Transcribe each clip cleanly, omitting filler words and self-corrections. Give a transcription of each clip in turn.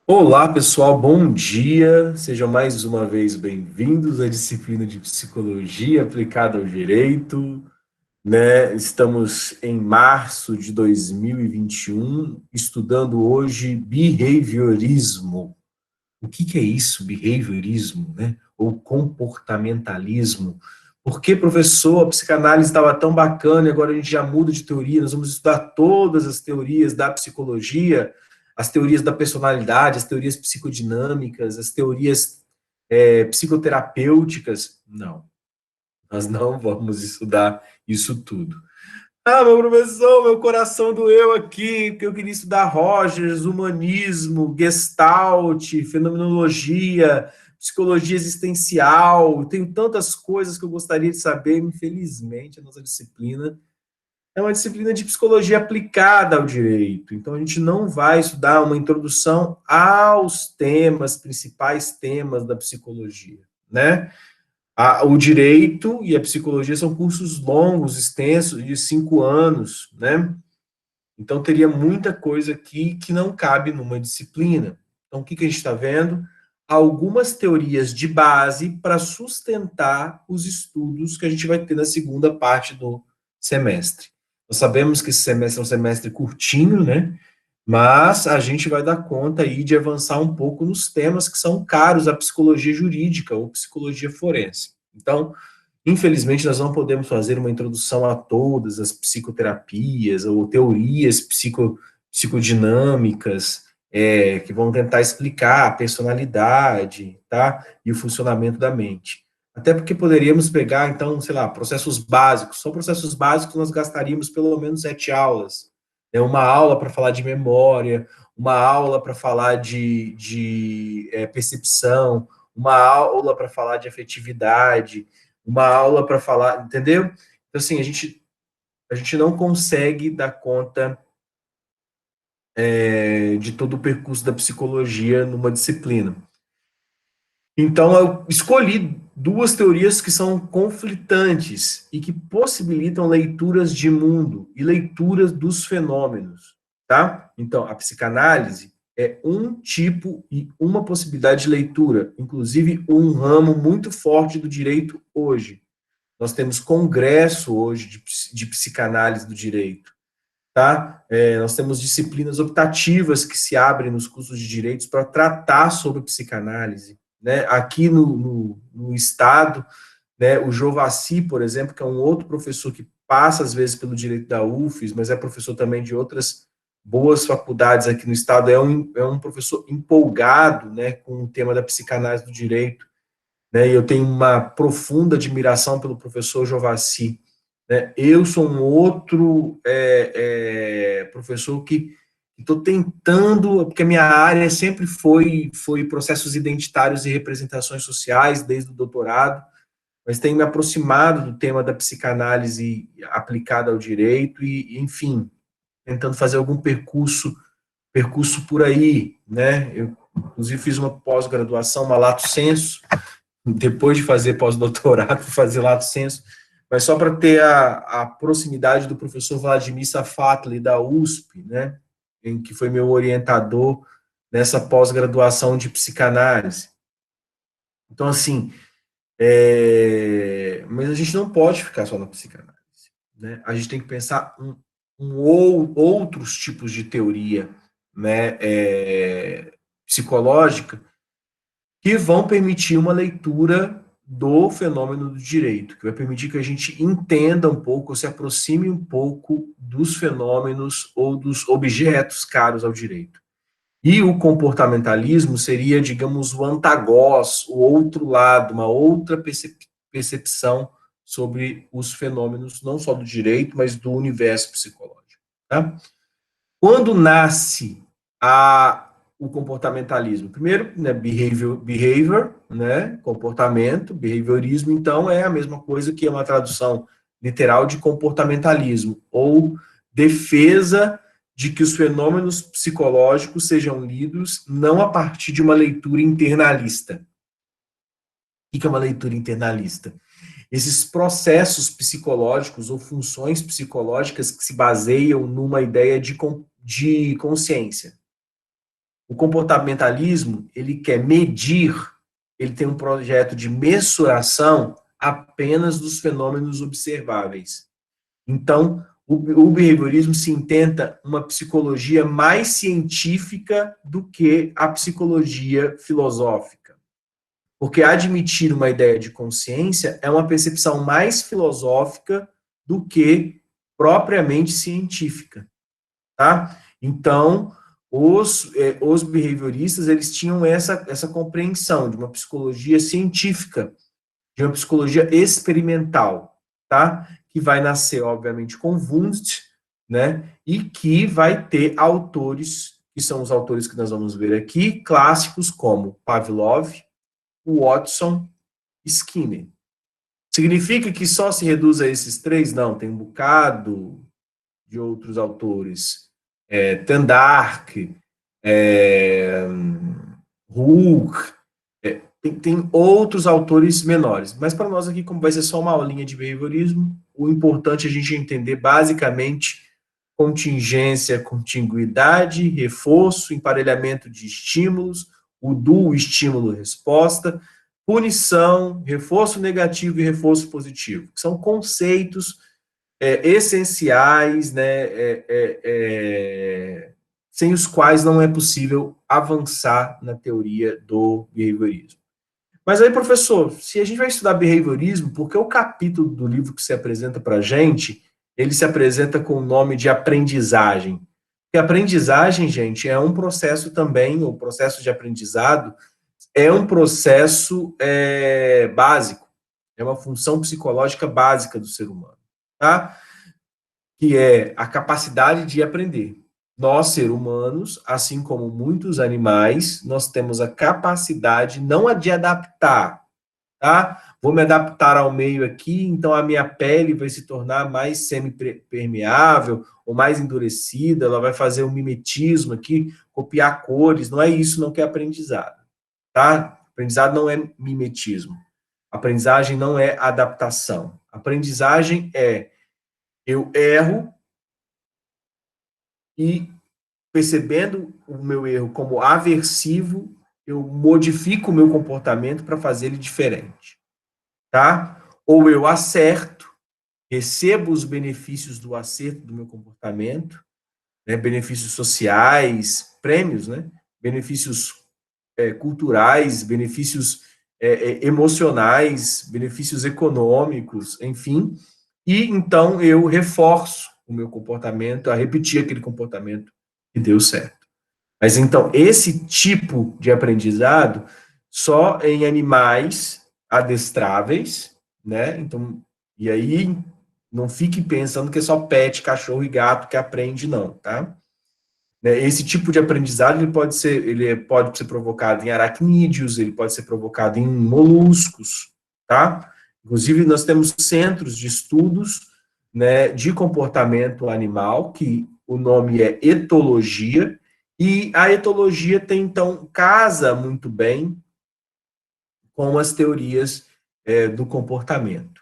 Olá, pessoal, bom dia. Sejam mais uma vez bem-vindos à disciplina de Psicologia aplicada ao Direito, né? Estamos em março de 2021, estudando hoje behaviorismo. O que é isso, behaviorismo, né? Ou comportamentalismo? Por que, professor, a psicanálise estava tão bacana e agora a gente já muda de teoria? Nós vamos estudar todas as teorias da psicologia, as teorias da personalidade, as teorias psicodinâmicas, as teorias psicoterapêuticas. Não, nós não vamos estudar isso tudo. Ah, meu professor, meu coração doeu aqui, porque eu queria estudar Rogers, humanismo, Gestalt, fenomenologia, psicologia existencial. Tenho tantas coisas que eu gostaria de saber. Infelizmente, a nossa disciplina é uma disciplina de psicologia aplicada ao direito. Então, a gente não vai estudar uma introdução aos temas, principais temas da psicologia, né? O direito e a psicologia são cursos longos, extensos, de 5 anos, né? Então, teria muita coisa aqui que não cabe numa disciplina. Então, o que a gente está vendo? Algumas teorias de base para sustentar os estudos que a gente vai ter na segunda parte do semestre. Nós sabemos que esse semestre é um semestre curtinho, né? Mas a gente vai dar conta aí de avançar um pouco nos temas que são caros à psicologia jurídica ou psicologia forense. Então, infelizmente, nós não podemos fazer uma introdução a todas as psicoterapias ou teorias psicodinâmicas que vão tentar explicar a personalidade, tá? E o funcionamento da mente. Até porque poderíamos pegar, então, sei lá, processos básicos. Só processos básicos nós gastaríamos pelo menos 7 aulas. Uma aula para falar de memória, uma aula para falar de percepção, uma aula para falar de afetividade, uma aula para falar, entendeu? Então, assim, a gente não consegue dar conta de todo o percurso da psicologia numa disciplina. Então, eu escolhi duas teorias que são conflitantes e que possibilitam leituras de mundo e leituras dos fenômenos, tá? Então, a psicanálise é um tipo e uma possibilidade de leitura, inclusive um ramo muito forte do direito hoje. Nós temos congresso hoje de psicanálise do direito, tá? Nós temos disciplinas optativas que se abrem nos cursos de direitos para tratar sobre psicanálise, né? Aqui no estado, né, o Jovassi, por exemplo, que é um outro professor que passa às vezes pelo direito da UFES, mas é professor também de outras boas faculdades aqui no estado, é um professor empolgado, né, com o tema da psicanálise do direito, né? E eu tenho uma profunda admiração pelo professor Jovassi, né? Eu sou um outro professor que estou tentando, porque a minha área sempre foi processos identitários e representações sociais, desde o doutorado, mas tenho me aproximado do tema da psicanálise aplicada ao direito e, enfim, tentando fazer algum percurso por aí, né? Eu, inclusive, fiz uma pós-graduação, uma lato sensu, depois de fazer pós-doutorado, fazer lato sensu, mas só para ter a proximidade do professor Vladimir Safatli, da USP, né, em que foi meu orientador nessa pós-graduação de psicanálise. Então, assim, mas a gente não pode ficar só na psicanálise, né? A gente tem que pensar outros tipos de teoria, né, psicológica, que vão permitir uma leitura do fenômeno do direito, que vai permitir que a gente entenda um pouco, se aproxime um pouco dos fenômenos ou dos objetos caros ao direito. E o comportamentalismo seria, digamos, o antagós, o outro lado, uma outra percepção sobre os fenômenos, não só do direito, mas do universo psicológico. Tá? Quando nasce o comportamentalismo? Primeiro, né, behavior, né, comportamento, behaviorismo, então é a mesma coisa que uma tradução literal de comportamentalismo, ou defesa de que os fenômenos psicológicos sejam lidos não a partir de uma leitura internalista. O que é uma leitura internalista? Esses processos psicológicos ou funções psicológicas que se baseiam numa ideia de consciência. O comportamentalismo, ele quer medir, ele tem um projeto de mensuração apenas dos fenômenos observáveis. Então, o behaviorismo se intenta uma psicologia mais científica do que a psicologia filosófica. Porque admitir uma ideia de consciência é uma percepção mais filosófica do que propriamente científica, tá? Então, os behavioristas, eles tinham essa compreensão de uma psicologia científica, de uma psicologia experimental, tá? Que vai nascer, obviamente, com Wundt, né? E que vai ter autores, que são os autores que nós vamos ver aqui, clássicos como Pavlov, Watson, Skinner. Significa que só se reduz a esses três? Não, tem um bocado de outros autores. Tandark, Hulk, tem outros autores menores. Mas para nós aqui, como vai ser só uma aulinha de behaviorismo, o importante é a gente entender basicamente contingência, contiguidade, reforço, emparelhamento de estímulos, o duo estímulo-resposta, punição, reforço negativo e reforço positivo, que são conceitos essenciais, né, sem os quais não é possível avançar na teoria do behaviorismo. Mas aí, professor, se a gente vai estudar behaviorismo, por que o capítulo do livro que se apresenta para a gente, ele se apresenta com o nome de aprendizagem? Porque aprendizagem, gente, é um processo também, o processo de aprendizado é um processo básico, é uma função psicológica básica do ser humano, tá? Que é a capacidade de aprender. Nós, seres humanos, assim como muitos animais, nós temos a capacidade não de adaptar, tá? Vou me adaptar ao meio aqui, então a minha pele vai se tornar mais semi-permeável ou mais endurecida, ela vai fazer um mimetismo aqui, copiar cores, não é isso, não que é aprendizado, tá? Aprendizado não é mimetismo. Aprendizagem não é adaptação. Aprendizagem é eu erro e percebendo o meu erro como aversivo, eu modifico o meu comportamento para fazer ele diferente, tá? Ou eu acerto, recebo os benefícios do acerto do meu comportamento, né? Benefícios sociais, prêmios, né? Benefícios culturais, benefícios emocionais, benefícios econômicos, enfim, e então eu reforço o meu comportamento a repetir aquele comportamento que deu certo. Mas então, esse tipo de aprendizado só em animais adestráveis, né? Então, e aí não fique pensando que é só pet, cachorro e gato que aprende, não, tá? Esse tipo de aprendizado ele pode ser provocado em aracnídeos, ele pode ser provocado em moluscos, tá? Inclusive, nós temos centros de estudos, né, de comportamento animal, que o nome é etologia, e a etologia tem, então, casa muito bem com as teorias do comportamento,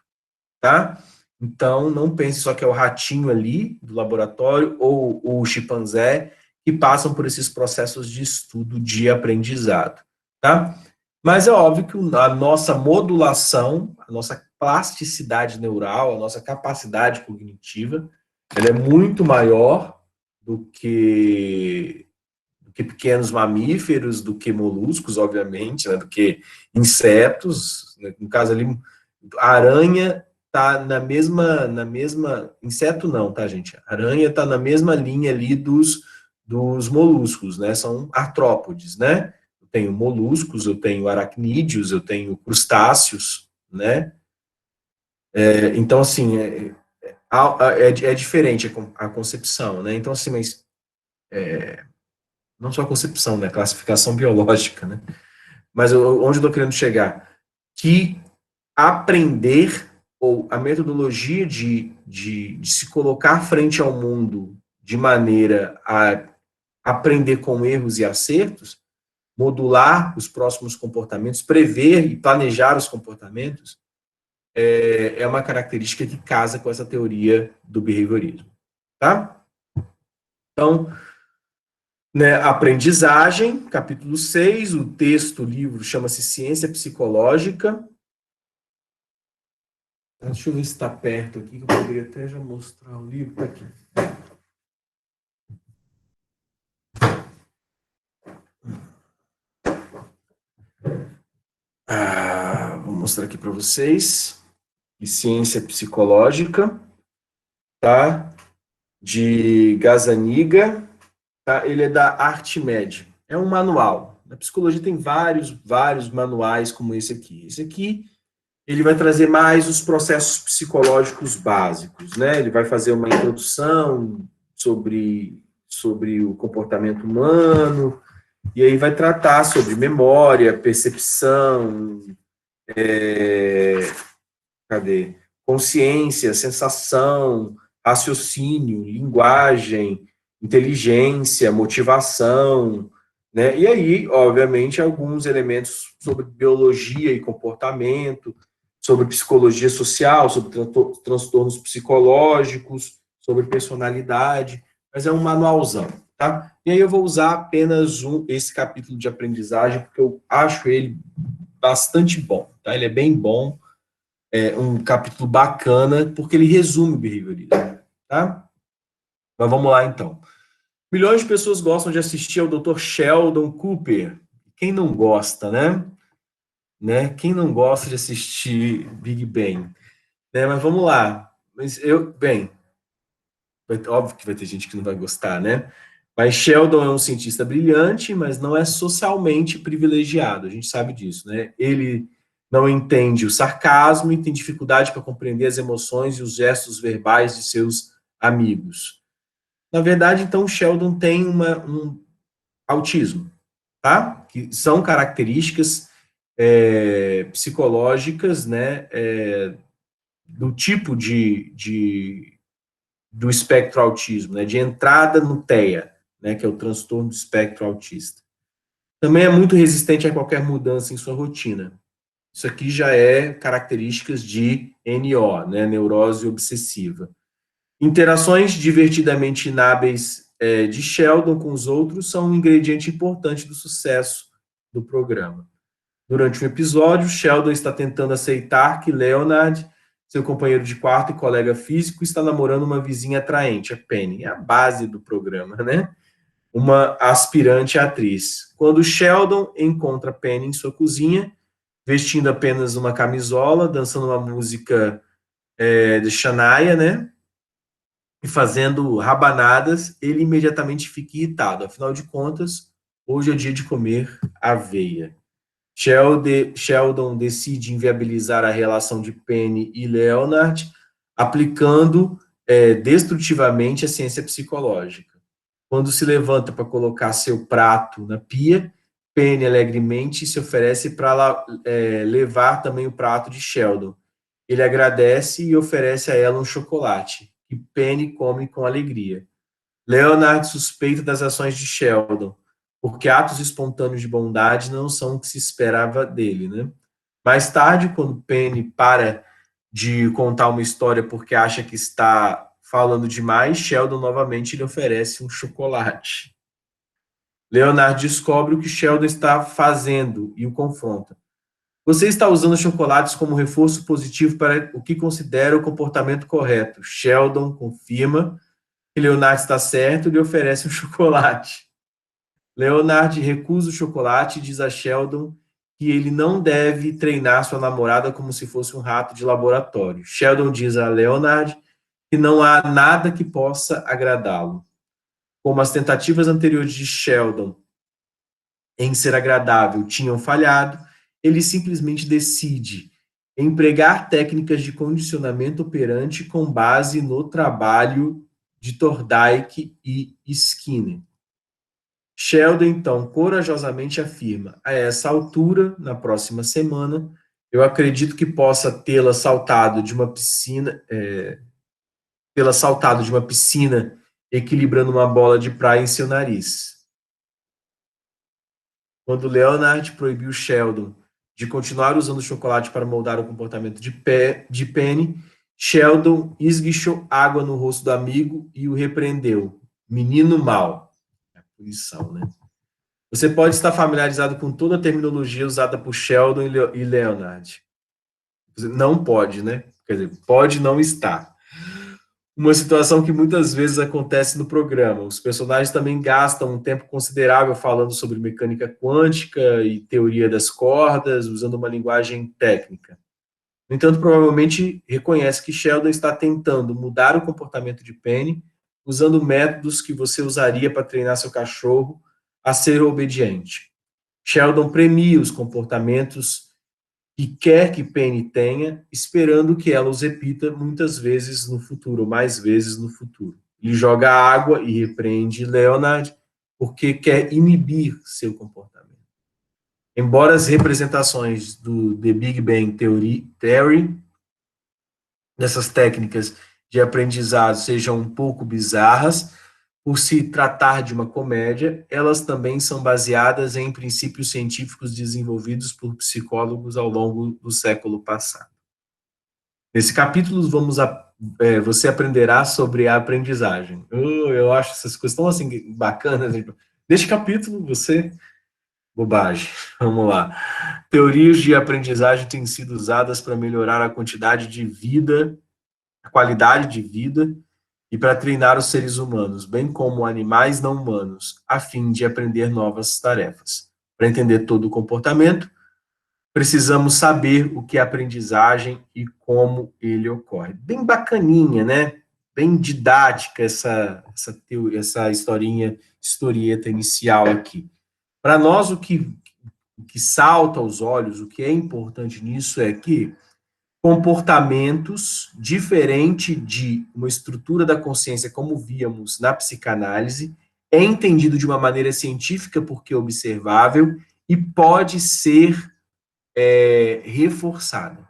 tá? Então, não pense só que é o ratinho ali do laboratório ou o chimpanzé que passam por esses processos de estudo de aprendizado, tá? Mas é óbvio que a nossa modulação, a nossa plasticidade neural, a nossa capacidade cognitiva, ela é muito maior do que pequenos mamíferos, do que moluscos, obviamente, né, do que insetos, né, no caso ali, a aranha tá na mesma, inseto não, tá, gente? A aranha tá na mesma linha ali dos moluscos, né? São artrópodes, né? Eu tenho moluscos, eu tenho aracnídeos, eu tenho crustáceos, né? Então, assim, é diferente a concepção, né? Então, assim, mas não só a concepção, né? A classificação biológica, né? Mas onde eu estou querendo chegar? Que aprender ou a metodologia de se colocar frente ao mundo de maneira a aprender com erros e acertos, modular os próximos comportamentos, prever e planejar os comportamentos, é uma característica que casa com essa teoria do behaviorismo, tá? Então, Né, aprendizagem, capítulo 6, o texto, o livro chama-se Ciência Psicológica. Deixa eu ver se está perto aqui, que eu poderia até já mostrar o livro. Tá aqui. Vou mostrar aqui para vocês. Ciência Psicológica, tá? De Gazzaniga, tá? Ele é da ArtMed. É um manual. Na psicologia tem vários manuais como esse aqui. Esse aqui, ele vai trazer mais os processos psicológicos básicos, né? Ele vai fazer uma introdução sobre o comportamento humano, e aí vai tratar sobre memória, percepção, cadê? Consciência, sensação, raciocínio, linguagem, inteligência, motivação, né? E aí, obviamente, alguns elementos sobre biologia e comportamento, sobre psicologia social, sobre transtornos psicológicos, sobre personalidade, mas é um manualzão, tá? E aí eu vou usar apenas esse capítulo de aprendizagem, porque eu acho ele bastante bom, tá? Ele é bem bom, é um capítulo bacana, porque ele resume o behaviorismo, tá? Mas vamos lá, então. Milhões de pessoas gostam de assistir ao Dr. Sheldon Cooper. Quem não gosta, né? Quem não gosta de assistir Big Bang? Né? Mas vamos lá. Óbvio que vai ter gente que não vai gostar, né? Mas Sheldon é um cientista brilhante, mas não é socialmente privilegiado. A gente sabe disso, né? Ele não entende o sarcasmo e tem dificuldade para compreender as emoções e os gestos verbais de seus amigos. Na verdade, então, Sheldon tem um autismo, tá? Que são características psicológicas, né? Do tipo do espectro autismo, né? De entrada no TEA, né? Que é o transtorno do espectro autista. Também é muito resistente a qualquer mudança em sua rotina. Isso aqui já é características de NO, né? Neurose obsessiva. Interações divertidamente inábeis de Sheldon com os outros são um ingrediente importante do sucesso do programa. Durante um episódio, Sheldon está tentando aceitar que Leonard, seu companheiro de quarto e colega físico, está namorando uma vizinha atraente, a Penny. É a base do programa, né? Uma aspirante atriz. Quando Sheldon encontra Penny em sua cozinha, vestindo apenas uma camisola, dançando uma música de Shania, né? E fazendo rabanadas, ele imediatamente fica irritado. Afinal de contas, hoje é dia de comer aveia. Sheldon decide inviabilizar a relação de Penny e Leonard, aplicando destrutivamente a ciência psicológica. Quando se levanta para colocar seu prato na pia, Penny alegremente se oferece para levar também o prato de Sheldon. Ele agradece e oferece a ela um chocolate, que Penny come com alegria. Leonard suspeita das ações de Sheldon, porque atos espontâneos de bondade não são o que se esperava dele, né? Mais tarde, quando Penny para de contar uma história porque acha que está falando demais, Sheldon novamente lhe oferece um chocolate. Leonard descobre o que Sheldon está fazendo e o confronta. Você está usando chocolates como reforço positivo para o que considera o comportamento correto. Sheldon confirma que Leonard está certo e lhe oferece um chocolate. Leonard recusa o chocolate e diz a Sheldon que ele não deve treinar sua namorada como se fosse um rato de laboratório. Sheldon diz a Leonard que não há nada que possa agradá-lo. Como as tentativas anteriores de Sheldon em ser agradável tinham falhado, ele simplesmente decide empregar técnicas de condicionamento operante com base no trabalho de Thorndike e Skinner. Sheldon, então, corajosamente afirma: a essa altura, na próxima semana, eu acredito que possa tê-la saltado de uma piscina, equilibrando uma bola de praia em seu nariz. Quando Leonard proibiu Sheldon de continuar usando chocolate para moldar o comportamento de Penny, Sheldon esguichou água no rosto do amigo e o repreendeu. Menino mau. punição, né? Você pode estar familiarizado com toda a terminologia usada por Sheldon e Leonard. Não pode, né? Quer dizer, pode não estar. Uma situação que muitas vezes acontece no programa. Os personagens também gastam um tempo considerável falando sobre mecânica quântica e teoria das cordas, usando uma linguagem técnica. No entanto, provavelmente reconhece que Sheldon está tentando mudar o comportamento de Penny, usando métodos que você usaria para treinar seu cachorro a ser obediente. Sheldon premia os comportamentos que quer que Penny tenha, esperando que ela os repita muitas vezes no futuro, ou mais vezes no futuro. Ele joga água e repreende Leonard porque quer inibir seu comportamento. Embora as representações do The Big Bang Theory dessas técnicas de aprendizado sejam um pouco bizarras, por se tratar de uma comédia, elas também são baseadas em princípios científicos desenvolvidos por psicólogos ao longo do século passado. Nesse capítulo, você aprenderá sobre a aprendizagem. Eu acho essas coisas tão assim, bacanas. Neste capítulo, Bobagem. Vamos lá. Teorias de aprendizagem têm sido usadas para melhorar a qualidade de vida e para treinar os seres humanos, bem como animais não humanos, a fim de aprender novas tarefas. Para entender todo o comportamento, precisamos saber o que é aprendizagem e como ele ocorre. Bem bacaninha, né? Bem didática essa historieta inicial aqui. Para nós, o que salta aos olhos, o que é importante nisso é que comportamentos diferente de uma estrutura da consciência como víamos na psicanálise é entendido de uma maneira científica porque é observável e pode ser reforçado.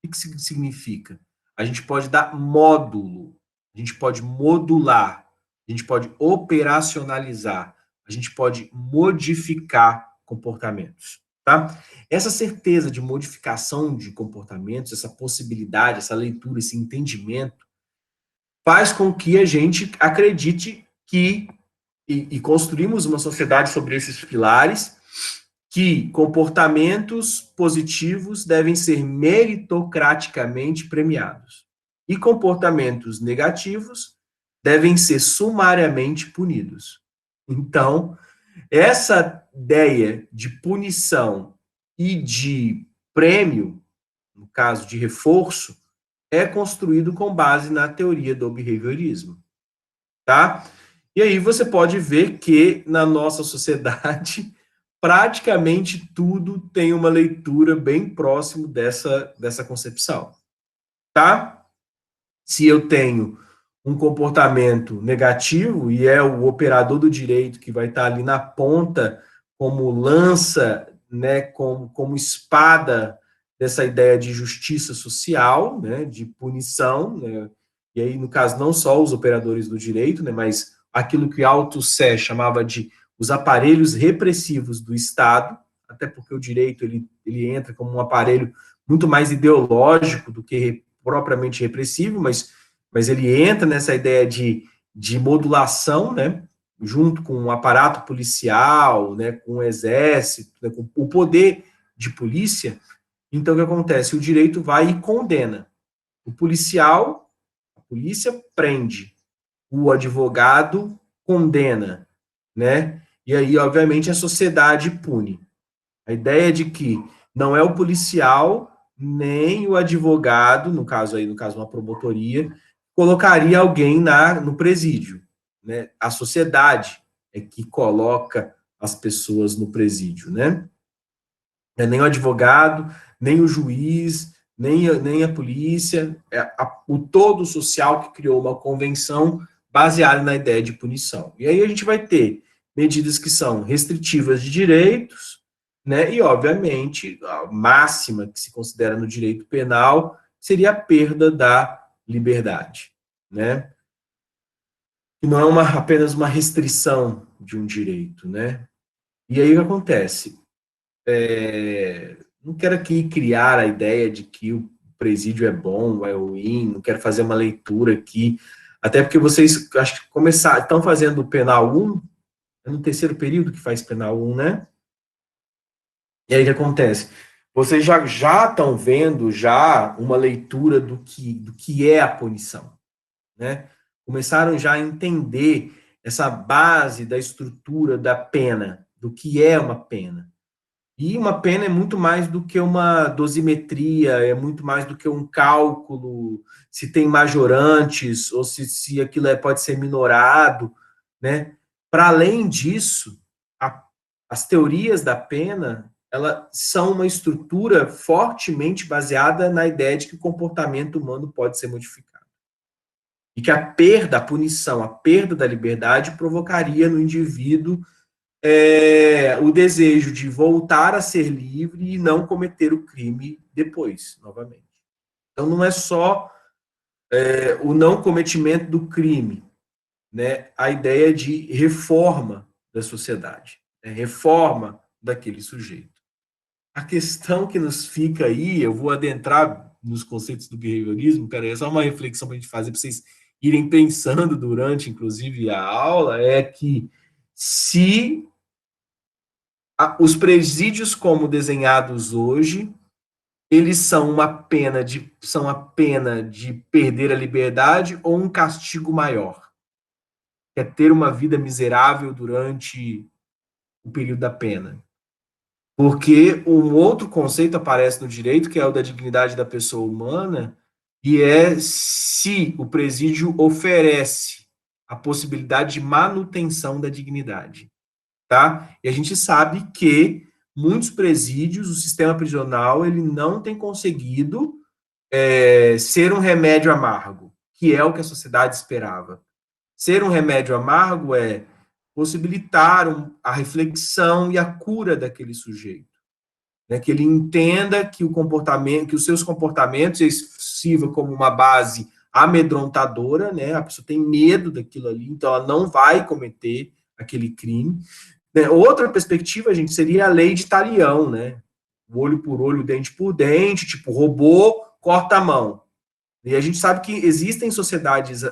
O que significa? A gente pode dar módulo, a gente pode modular, a gente pode operacionalizar, a gente pode modificar comportamentos, tá? Essa certeza de modificação de comportamentos, essa possibilidade, essa leitura, esse entendimento, faz com que a gente acredite que, e construímos uma sociedade sobre esses pilares, que comportamentos positivos devem ser meritocraticamente premiados e comportamentos negativos devem ser sumariamente punidos. Então, essa ideia de punição e de prêmio, no caso de reforço, é construído com base na teoria do behaviorismo, tá? E aí você pode ver que na nossa sociedade praticamente tudo tem uma leitura bem próximo dessa concepção, tá? Se eu tenho um comportamento negativo e é o operador do direito que vai estar ali na ponta como lança, né, como espada dessa ideia de justiça social, né, de punição, né, e aí, no caso, não só os operadores do direito, né, mas aquilo que Althusser chamava de os aparelhos repressivos do Estado, até porque o direito ele entra como um aparelho muito mais ideológico do que propriamente repressivo, mas ele entra nessa ideia de modulação, né, junto com o aparato policial, né, com o exército, né, com o poder de polícia. Então, o que acontece? O direito vai e condena. O policial, a polícia prende. O advogado condena, né? E aí, obviamente, a sociedade pune. A ideia de que não é o policial nem o advogado, no caso uma promotoria, colocaria alguém no presídio, né? A sociedade é que coloca as pessoas no presídio, né? É nem o advogado, nem o juiz, nem a polícia, o todo social que criou uma convenção baseada na ideia de punição. E aí a gente vai ter medidas que são restritivas de direitos, né? E, obviamente, a máxima que se considera no direito penal seria a perda da liberdade, né? Que não é apenas uma restrição de um direito, né? E aí o que acontece? Não quero aqui criar a ideia de que o presídio é bom, é ruim, não quero fazer uma leitura aqui, até porque vocês acho que estão fazendo o penal 1, É no terceiro período que faz penal 1, né? E aí o que acontece? Vocês já estão vendo já uma leitura do que é a punição, né? Começaram já a entender essa base da estrutura da pena, do que é uma pena. E uma pena é muito mais do que uma dosimetria, é muito mais do que um cálculo, se tem majorantes, ou se aquilo pode ser minorado, né? Para além disso, as teorias da pena, elas são uma estrutura fortemente baseada na ideia de que o comportamento humano pode ser modificado. E que a perda, a punição, a perda da liberdade provocaria no indivíduo o desejo de voltar a ser livre e não cometer o crime depois, novamente. Então, não é só o não cometimento do crime, né? A ideia de reforma da sociedade, né? Reforma daquele sujeito. A questão que nos fica aí, eu vou adentrar nos conceitos do behaviorismo, cara, é só uma reflexão para a gente fazer, para vocês irem pensando durante, inclusive, a aula, é que se os presídios como desenhados hoje, eles são a pena de perder a liberdade ou um castigo maior, que é ter uma vida miserável durante o período da pena. Porque um outro conceito aparece no direito, que é o da dignidade da pessoa humana, e é se o presídio oferece a possibilidade de manutenção da dignidade. Tá? E a gente sabe que muitos presídios, o sistema prisional, ele não tem conseguido ser um remédio amargo, que é o que a sociedade esperava. Ser um remédio amargo é possibilitar a reflexão e a cura daquele sujeito, né? Que ele entenda que o comportamento, que os seus comportamentos sirvam como uma base amedrontadora, né? A pessoa tem medo daquilo ali, então ela não vai cometer aquele crime. Outra perspectiva, gente, seria a lei de Talião, né? O olho por olho, dente por dente, tipo, roubou, corta a mão. E a gente sabe que existem sociedades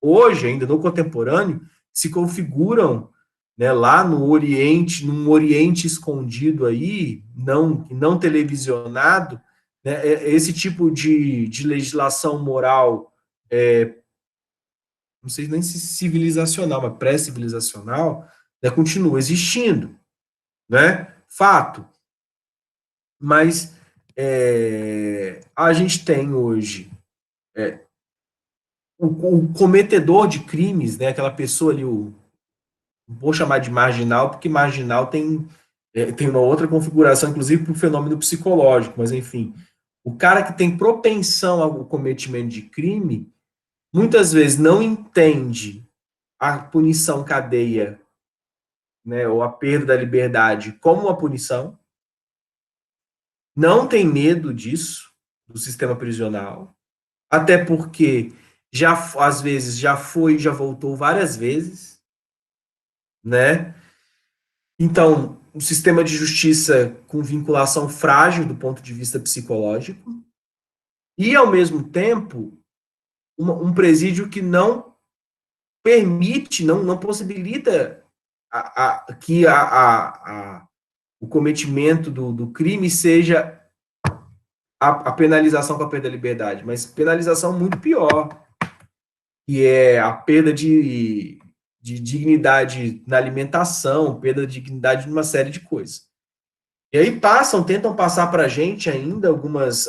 hoje, ainda no contemporâneo, se configuram, né, lá no Oriente, num Oriente escondido aí, não televisionado, né, esse tipo de legislação moral, não sei nem se civilizacional, mas pré-civilizacional, né, continua existindo, né? Fato. Mas a gente tem hoje o cometedor de crimes, né? Aquela pessoa ali, vou chamar de marginal, porque marginal tem uma outra configuração, inclusive para o fenômeno psicológico, mas enfim, o cara que tem propensão ao cometimento de crime, muitas vezes não entende a punição cadeia, né, ou a perda da liberdade como uma punição, não tem medo disso, do sistema prisional, até porque já às vezes já foi, já voltou várias vezes, né? Então, um sistema de justiça com vinculação frágil do ponto de vista psicológico e, ao mesmo tempo, um presídio que não permite, não possibilita que o cometimento do crime seja a penalização com a perda da liberdade, mas penalização muito pior, que é a perda de dignidade na alimentação, perda de dignidade numa série de coisas. E aí tentam passar para a gente ainda algumas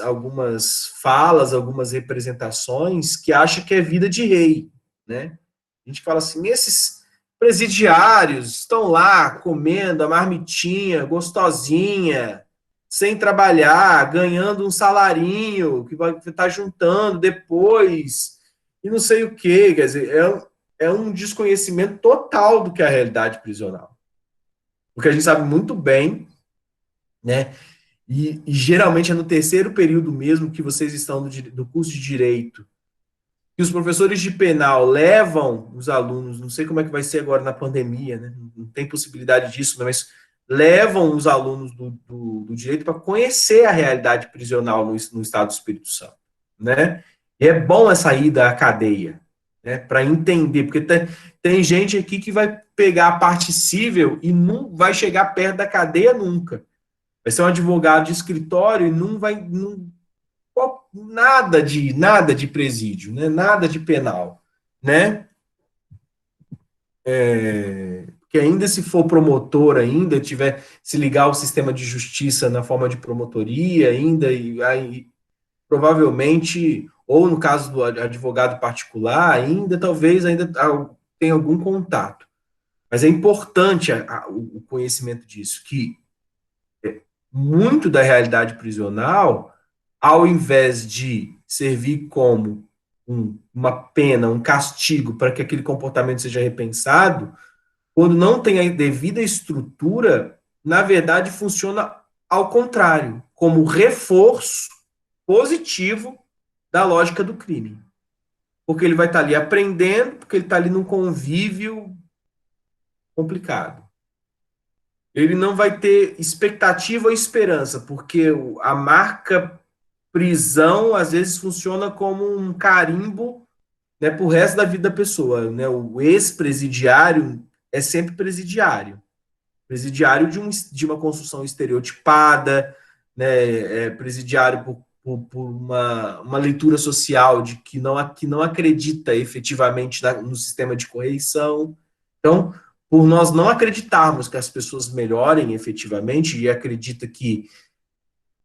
falas, algumas representações que acham que é vida de rei, né? A gente fala assim, esses presidiários estão lá comendo a marmitinha gostosinha, sem trabalhar, ganhando um salarinho que vai estar juntando depois, e não sei o quê. Quer dizer, é um desconhecimento total do que é a realidade prisional. Porque a gente sabe muito bem, né? E geralmente é no terceiro período mesmo que vocês estão do curso de Direito, que os professores de penal levam os alunos, não sei como é que vai ser agora na pandemia, né? Não tem possibilidade disso, né? Mas levam os alunos do direito para conhecer a realidade prisional no estado do Espírito Santo, né? E é bom essa ida à cadeia, né, para entender, porque tem gente aqui que vai pegar a parte civil e não vai chegar perto da cadeia nunca. Vai ser um advogado de escritório e não vai nada de presídio, né? Nada de penal, né? Que ainda se for promotor ainda tiver se ligar ao sistema de justiça na forma de promotoria ainda e aí provavelmente ou no caso do advogado particular ainda talvez ainda tenha algum contato. Mas é importante o conhecimento disso, que muito da realidade prisional, ao invés de servir como uma pena, um castigo para que aquele comportamento seja repensado, quando não tem a devida estrutura, na verdade funciona ao contrário, como reforço positivo da lógica do crime. Porque ele vai estar ali aprendendo, porque ele está ali num convívio complicado. Ele não vai ter expectativa ou esperança, porque a marca prisão às vezes funciona como um carimbo, né, para o resto da vida da pessoa. Né? O ex-presidiário é sempre presidiário. Presidiário de uma construção estereotipada, né, presidiário por uma leitura social de que não acredita efetivamente no sistema de correição. Então, por nós não acreditarmos que as pessoas melhorem efetivamente e acredita que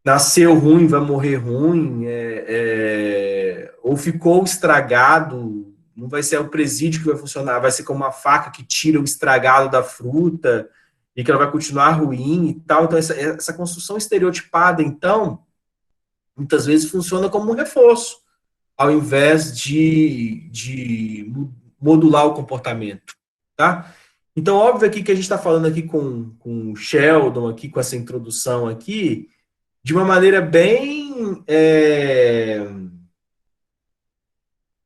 nasceu ruim, vai morrer ruim, ou ficou estragado, não vai ser o presídio que vai funcionar, vai ser como uma faca que tira o estragado da fruta e que ela vai continuar ruim e tal. Então, essa construção estereotipada, então, muitas vezes funciona como um reforço, ao invés de modular o comportamento, tá? Então, óbvio aqui que a gente está falando aqui com o Sheldon, aqui com essa introdução aqui, de uma maneira bem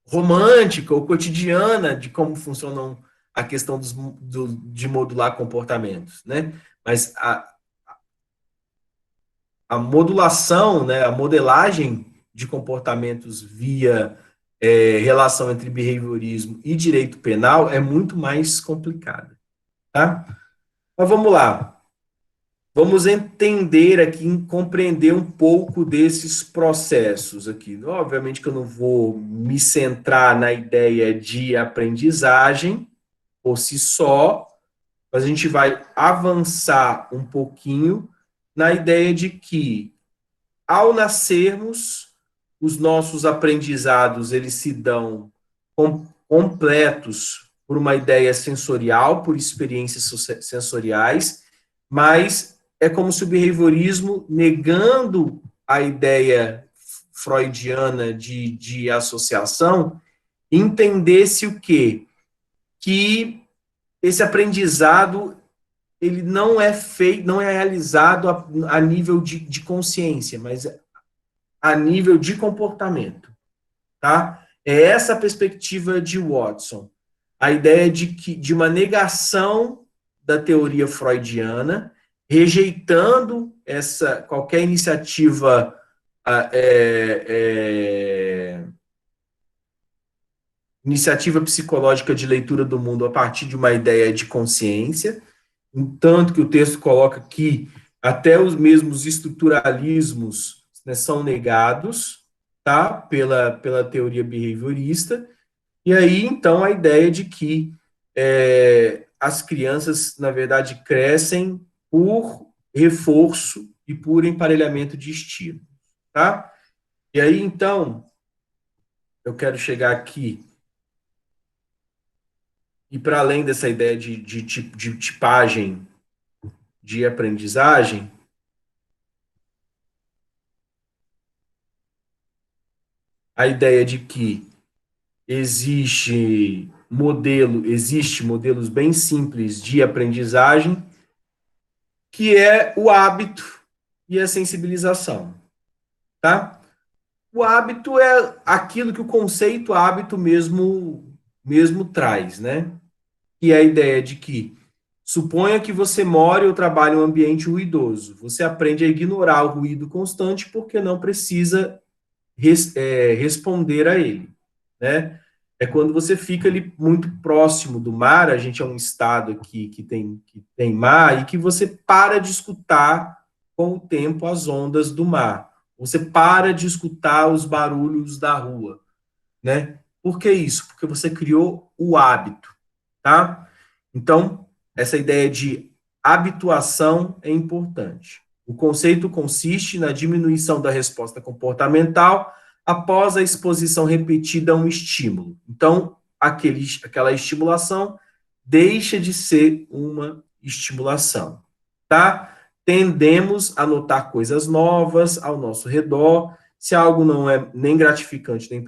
romântica ou cotidiana de como funcionam a questão de modular comportamentos, né? Mas a modulação, né, a modelagem de comportamentos via relação entre behaviorismo e direito penal é muito mais complicada, tá? Mas vamos lá. Vamos entender aqui, compreender um pouco desses processos aqui. Obviamente que eu não vou me centrar na ideia de aprendizagem por si só, mas a gente vai avançar um pouquinho na ideia de que, ao nascermos, os nossos aprendizados eles se dão completos por uma ideia sensorial, por experiências sensoriais, mas é como se o behaviorismo, negando a ideia freudiana de associação, entendesse o quê? Que esse aprendizado ele não é feito, não é realizado a nível de consciência, mas a nível de comportamento, tá? É essa a perspectiva de Watson. A ideia de uma negação da teoria freudiana, rejeitando qualquer iniciativa iniciativa psicológica de leitura do mundo a partir de uma ideia de consciência, tanto que o texto coloca que até os mesmos estruturalismos, né, são negados, tá, pela teoria behaviorista, e aí, então, a ideia de que as crianças, na verdade, crescem por reforço e por emparelhamento de estímulo, tá? E aí, então, eu quero chegar aqui e para além dessa ideia de tipagem de aprendizagem, a ideia de que existe modelos bem simples de aprendizagem, que é o hábito e a sensibilização, tá? O hábito é aquilo que o conceito hábito mesmo traz, né? E é a ideia de que suponha que você mora ou trabalha em um ambiente ruidoso. Você aprende a ignorar o ruído constante porque não precisa responder a ele, né? é quando você fica ali muito próximo do mar. A gente é um estado aqui que tem mar, e que você para de escutar com o tempo as ondas do mar. Você para de escutar os barulhos da rua, né? Por que isso? Porque você criou o hábito, tá? Então, essa ideia de habituação é importante. O conceito consiste na diminuição da resposta comportamental após a exposição repetida a um estímulo. Então, aquela estimulação deixa de ser uma estimulação, tá? Tendemos a notar coisas novas ao nosso redor. Se algo não é nem gratificante nem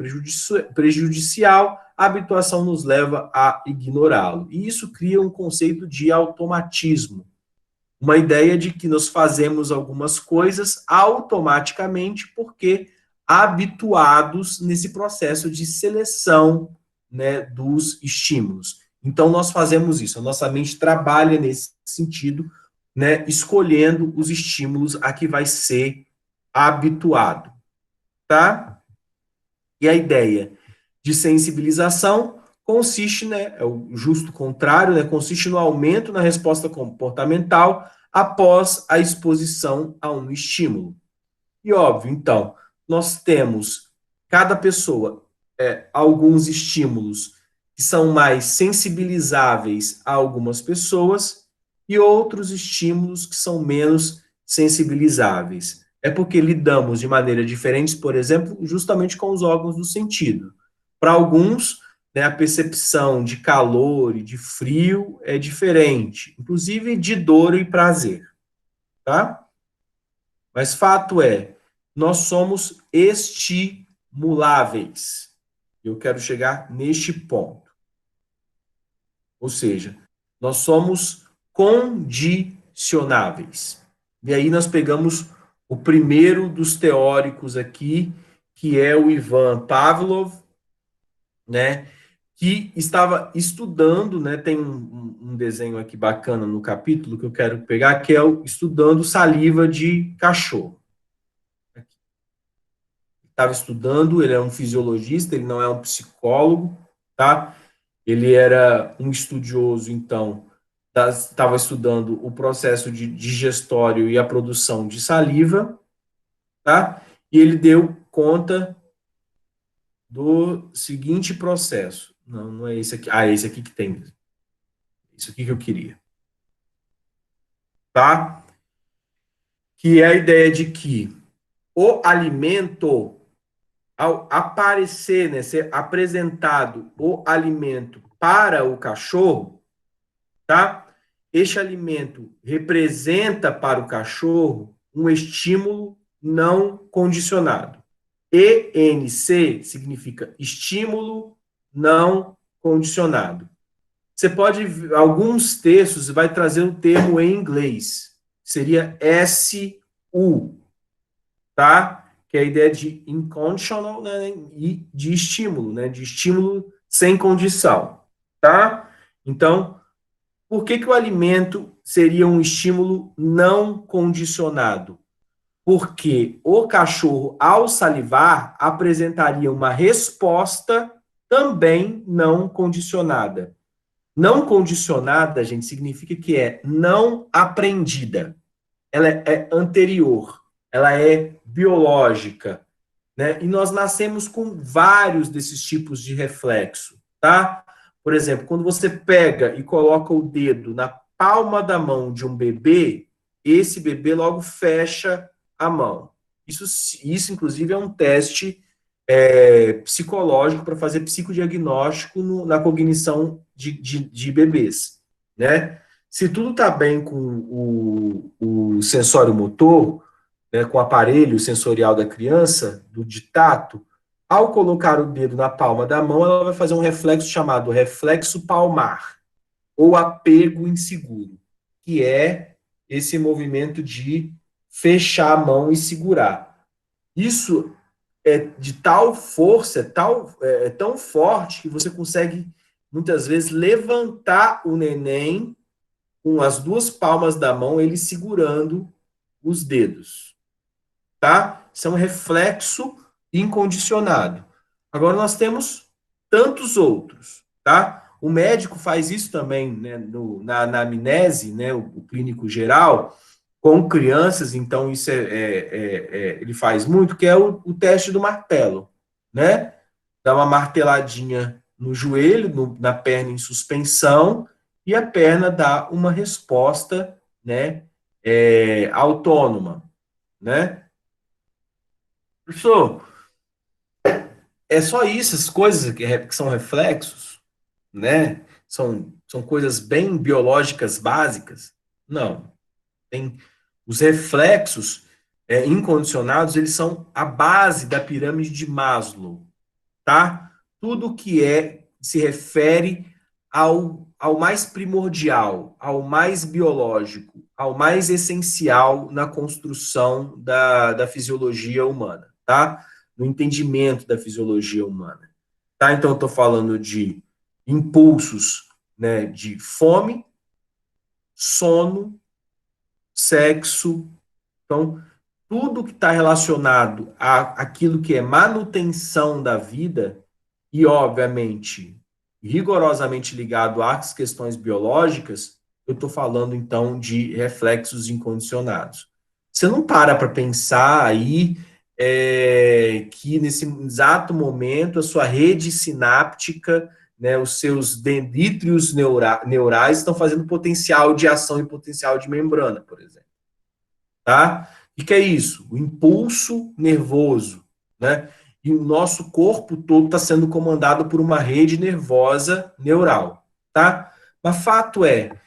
prejudicial, a habituação nos leva a ignorá-lo. E isso cria um conceito de automatismo, uma ideia de que nós fazemos algumas coisas automaticamente porque habituados nesse processo de seleção, né, dos estímulos. Então, nós fazemos isso, a nossa mente trabalha nesse sentido, né, escolhendo os estímulos a que vai ser habituado, tá? E a ideia de sensibilização consiste, né, é o justo contrário, né, consiste no aumento na resposta comportamental após a exposição a um estímulo. E óbvio, então, nós temos, cada pessoa, alguns estímulos que são mais sensibilizáveis a algumas pessoas e outros estímulos que são menos sensibilizáveis. É porque lidamos de maneira diferente, por exemplo, justamente com os órgãos do sentido. Para alguns, né, a percepção de calor e de frio é diferente, inclusive de dor e prazer, tá? Mas fato é, nós somos estimuláveis. Eu quero chegar neste ponto. Ou seja, nós somos condicionáveis. E aí nós pegamos o primeiro dos teóricos aqui, que é o Ivan Pavlov, né, que estava estudando, né, tem um desenho aqui bacana no capítulo que eu quero pegar, que é o estudando saliva de cachorro. Estava estudando, ele é um fisiologista, ele não é um psicólogo, tá? Ele era um estudioso, então, estava estudando o processo de digestório e a produção de saliva, tá? E ele deu conta do seguinte processo. Não, não é esse aqui. Ah, é esse aqui que tem. Isso aqui que eu queria. Tá? Que é a ideia de que o alimento, ao aparecer, né, ser apresentado o alimento para o cachorro, tá? Este alimento representa para o cachorro um estímulo não condicionado. ENC significa estímulo não condicionado. Você pode, alguns textos vai trazer o termo em inglês, seria SU, tá? Que é a ideia de inconditional, né, e de estímulo sem condição, tá? Então, por que o alimento seria um estímulo não condicionado? Porque o cachorro, ao salivar, apresentaria uma resposta também não condicionada. Não condicionada, gente, significa que é não aprendida. Ela é anterior, ela é biológica, né? E nós nascemos com vários desses tipos de reflexo, tá? Por exemplo, quando você pega e coloca o dedo na palma da mão de um bebê, esse bebê logo fecha a mão. Isso inclusive, é um teste psicológico para fazer psicodiagnóstico na cognição de bebês, né? Se tudo está bem com o sensório motor, né, com o aparelho sensorial da criança, de tato, ao colocar o dedo na palma da mão, ela vai fazer um reflexo chamado reflexo palmar, ou apego inseguro, que é esse movimento de fechar a mão e segurar. Isso é de tal força, é tão forte, que você consegue, muitas vezes, levantar o neném com as duas palmas da mão, ele segurando os dedos, tá? Isso é um reflexo incondicionado. Agora nós temos tantos outros, tá? O médico faz isso também, né, na anamnese, né, o clínico geral, com crianças, então isso ele faz muito, que é o teste do martelo, né? Dá uma marteladinha no joelho, na perna em suspensão, e a perna dá uma resposta, né, autônoma, né? Professor, é só isso, as coisas que são reflexos, né? São coisas bem biológicas básicas? Não. Tem os reflexos incondicionados, eles são a base da pirâmide de Maslow, tá? Tudo que se refere ao mais primordial, ao mais biológico, ao mais essencial na construção da fisiologia humana, tá? No entendimento da fisiologia humana. Tá? Então, eu estou falando de impulsos, né, de fome, sono, sexo. Então, tudo que está relacionado àquilo que é manutenção da vida, e, obviamente, rigorosamente ligado às questões biológicas, eu estou falando, então, de reflexos incondicionados. Você não para pensar aí que, nesse exato momento, a sua rede sináptica, né, os seus dendrítios neurais estão fazendo potencial de ação e potencial de membrana, por exemplo. Tá? O que é isso? O impulso nervoso, né? E o nosso corpo todo está sendo comandado por uma rede nervosa neural, tá? Mas fato é,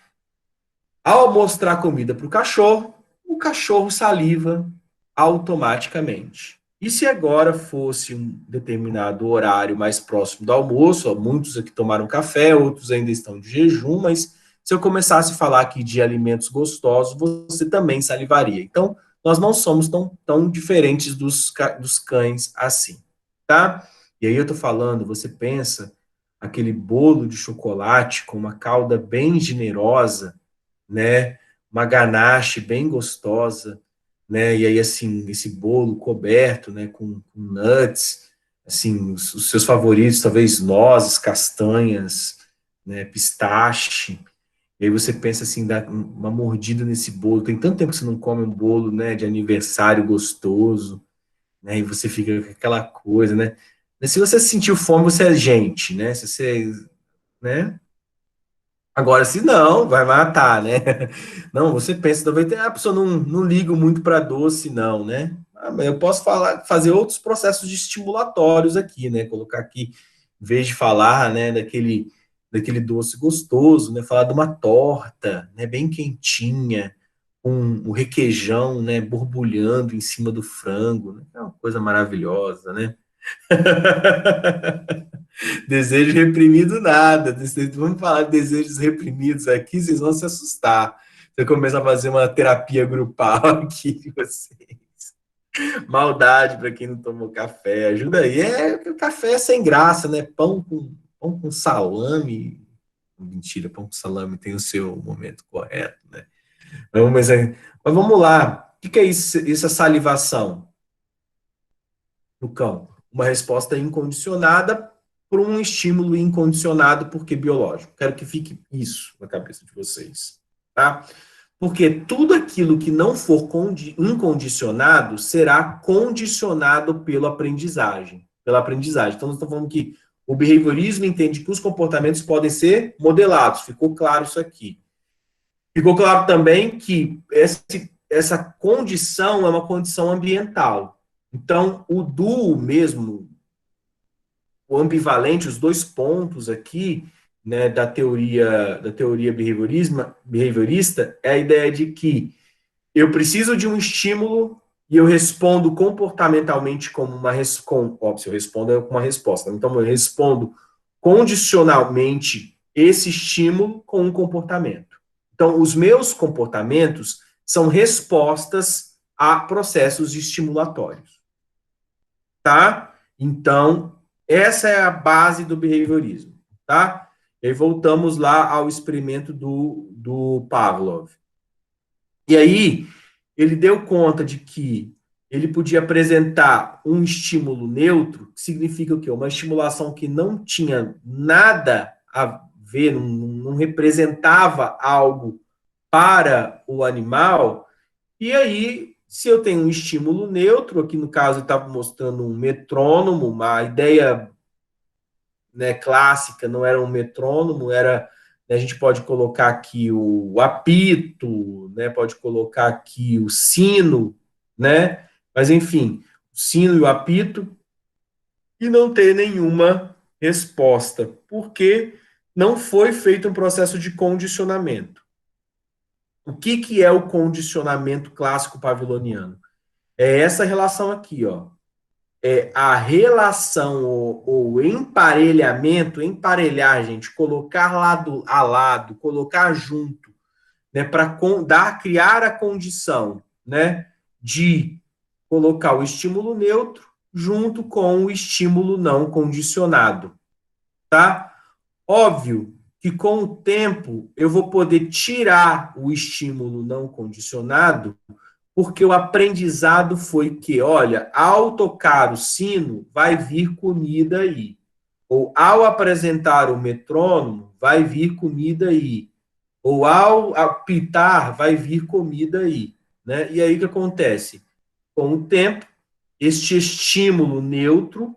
ao mostrar comida para o cachorro saliva automaticamente. E se agora fosse um determinado horário mais próximo do almoço, ó, muitos aqui tomaram café, outros ainda estão de jejum, mas se eu começasse a falar aqui de alimentos gostosos, você também salivaria. Então, nós não somos tão diferentes dos cães assim, tá? E aí eu tô falando, você pensa, aquele bolo de chocolate com uma calda bem generosa, né? Uma ganache bem gostosa, né? E aí, assim, esse bolo coberto, né? Com nuts, assim, os seus favoritos, talvez nozes, castanhas, né? Pistache. E aí você pensa assim, dá uma mordida nesse bolo. Tem tanto tempo que você não come um bolo, né? De aniversário gostoso, né? E você fica com aquela coisa, né? Mas se você sentiu fome, você é gente, né? Se você, né? Agora, se não, vai matar, né? Não, você pensa, talvez a pessoa não liga muito para doce, não, né? Ah, mas eu posso fazer outros processos de estimulatórios aqui, né? Colocar aqui, em vez de falar, né, daquele doce gostoso, né? Falar de uma torta, né, bem quentinha, com o requeijão, né, borbulhando em cima do frango, né? É uma coisa maravilhosa, né? Desejo reprimido, nada. Vamos falar de desejos reprimidos aqui, vocês vão se assustar. Você começa a fazer uma terapia grupal aqui de vocês. Maldade para quem não tomou café. Ajuda aí. O café é sem graça, né? Pão com salame. Mentira, pão com salame tem o seu momento correto, né? Mas vamos lá. O que é isso, essa salivação no cão? Uma resposta incondicionada por um estímulo incondicionado, porque biológico. Quero que fique isso na cabeça de vocês, tá? Porque tudo aquilo que não for incondicionado será condicionado pela aprendizagem. Então, nós estamos falando que o behaviorismo entende que os comportamentos podem ser modelados. Ficou claro isso aqui. Ficou claro também que essa condição é uma condição ambiental. Então, o duo mesmo, o ambivalente, os dois pontos aqui, né, da teoria behaviorista é a ideia de que eu preciso de um estímulo e eu respondo comportamentalmente como uma resposta. Óbvio, se eu respondo é com uma resposta. Então, eu respondo condicionalmente esse estímulo com um comportamento. Então, os meus comportamentos são respostas a processos estimulatórios. Tá? Então, essa é a base do behaviorismo, tá? E aí voltamos lá ao experimento do Pavlov. E aí, ele deu conta de que ele podia apresentar um estímulo neutro, que significa o quê? Uma estimulação que não tinha nada a ver, não representava algo para o animal, e aí, se eu tenho um estímulo neutro, aqui no caso eu estava mostrando um metrônomo, uma ideia, né, clássica, não era um metrônomo, era, né, a gente pode colocar aqui o apito, né, pode colocar aqui o sino, né, mas enfim, o sino e o apito, e não ter nenhuma resposta, porque não foi feito um processo de condicionamento. O que é o condicionamento clássico pavloniano? É essa relação aqui, ó. É a relação ou emparelhamento, emparelhar, gente, colocar lado a lado, colocar junto, né, para criar a condição, né, de colocar o estímulo neutro junto com o estímulo não condicionado, tá? Óbvio que com o tempo eu vou poder tirar o estímulo não condicionado, porque o aprendizado foi que, olha, ao tocar o sino, vai vir comida aí. Ou ao apresentar o metrônomo, vai vir comida aí. Ou ao apitar, vai vir comida aí. Né? E aí o que acontece? Com o tempo, este estímulo neutro,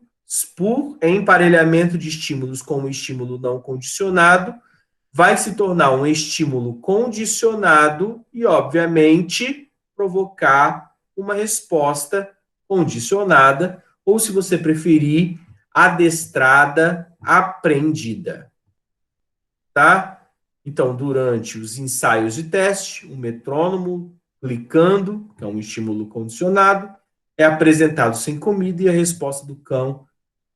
por emparelhamento de estímulos com o estímulo não condicionado, vai se tornar um estímulo condicionado e, obviamente, provocar uma resposta condicionada, ou, se você preferir, adestrada, aprendida. Tá? Então, durante os ensaios de teste, o metrônomo clicando, que é um estímulo condicionado, é apresentado sem comida e a resposta do cão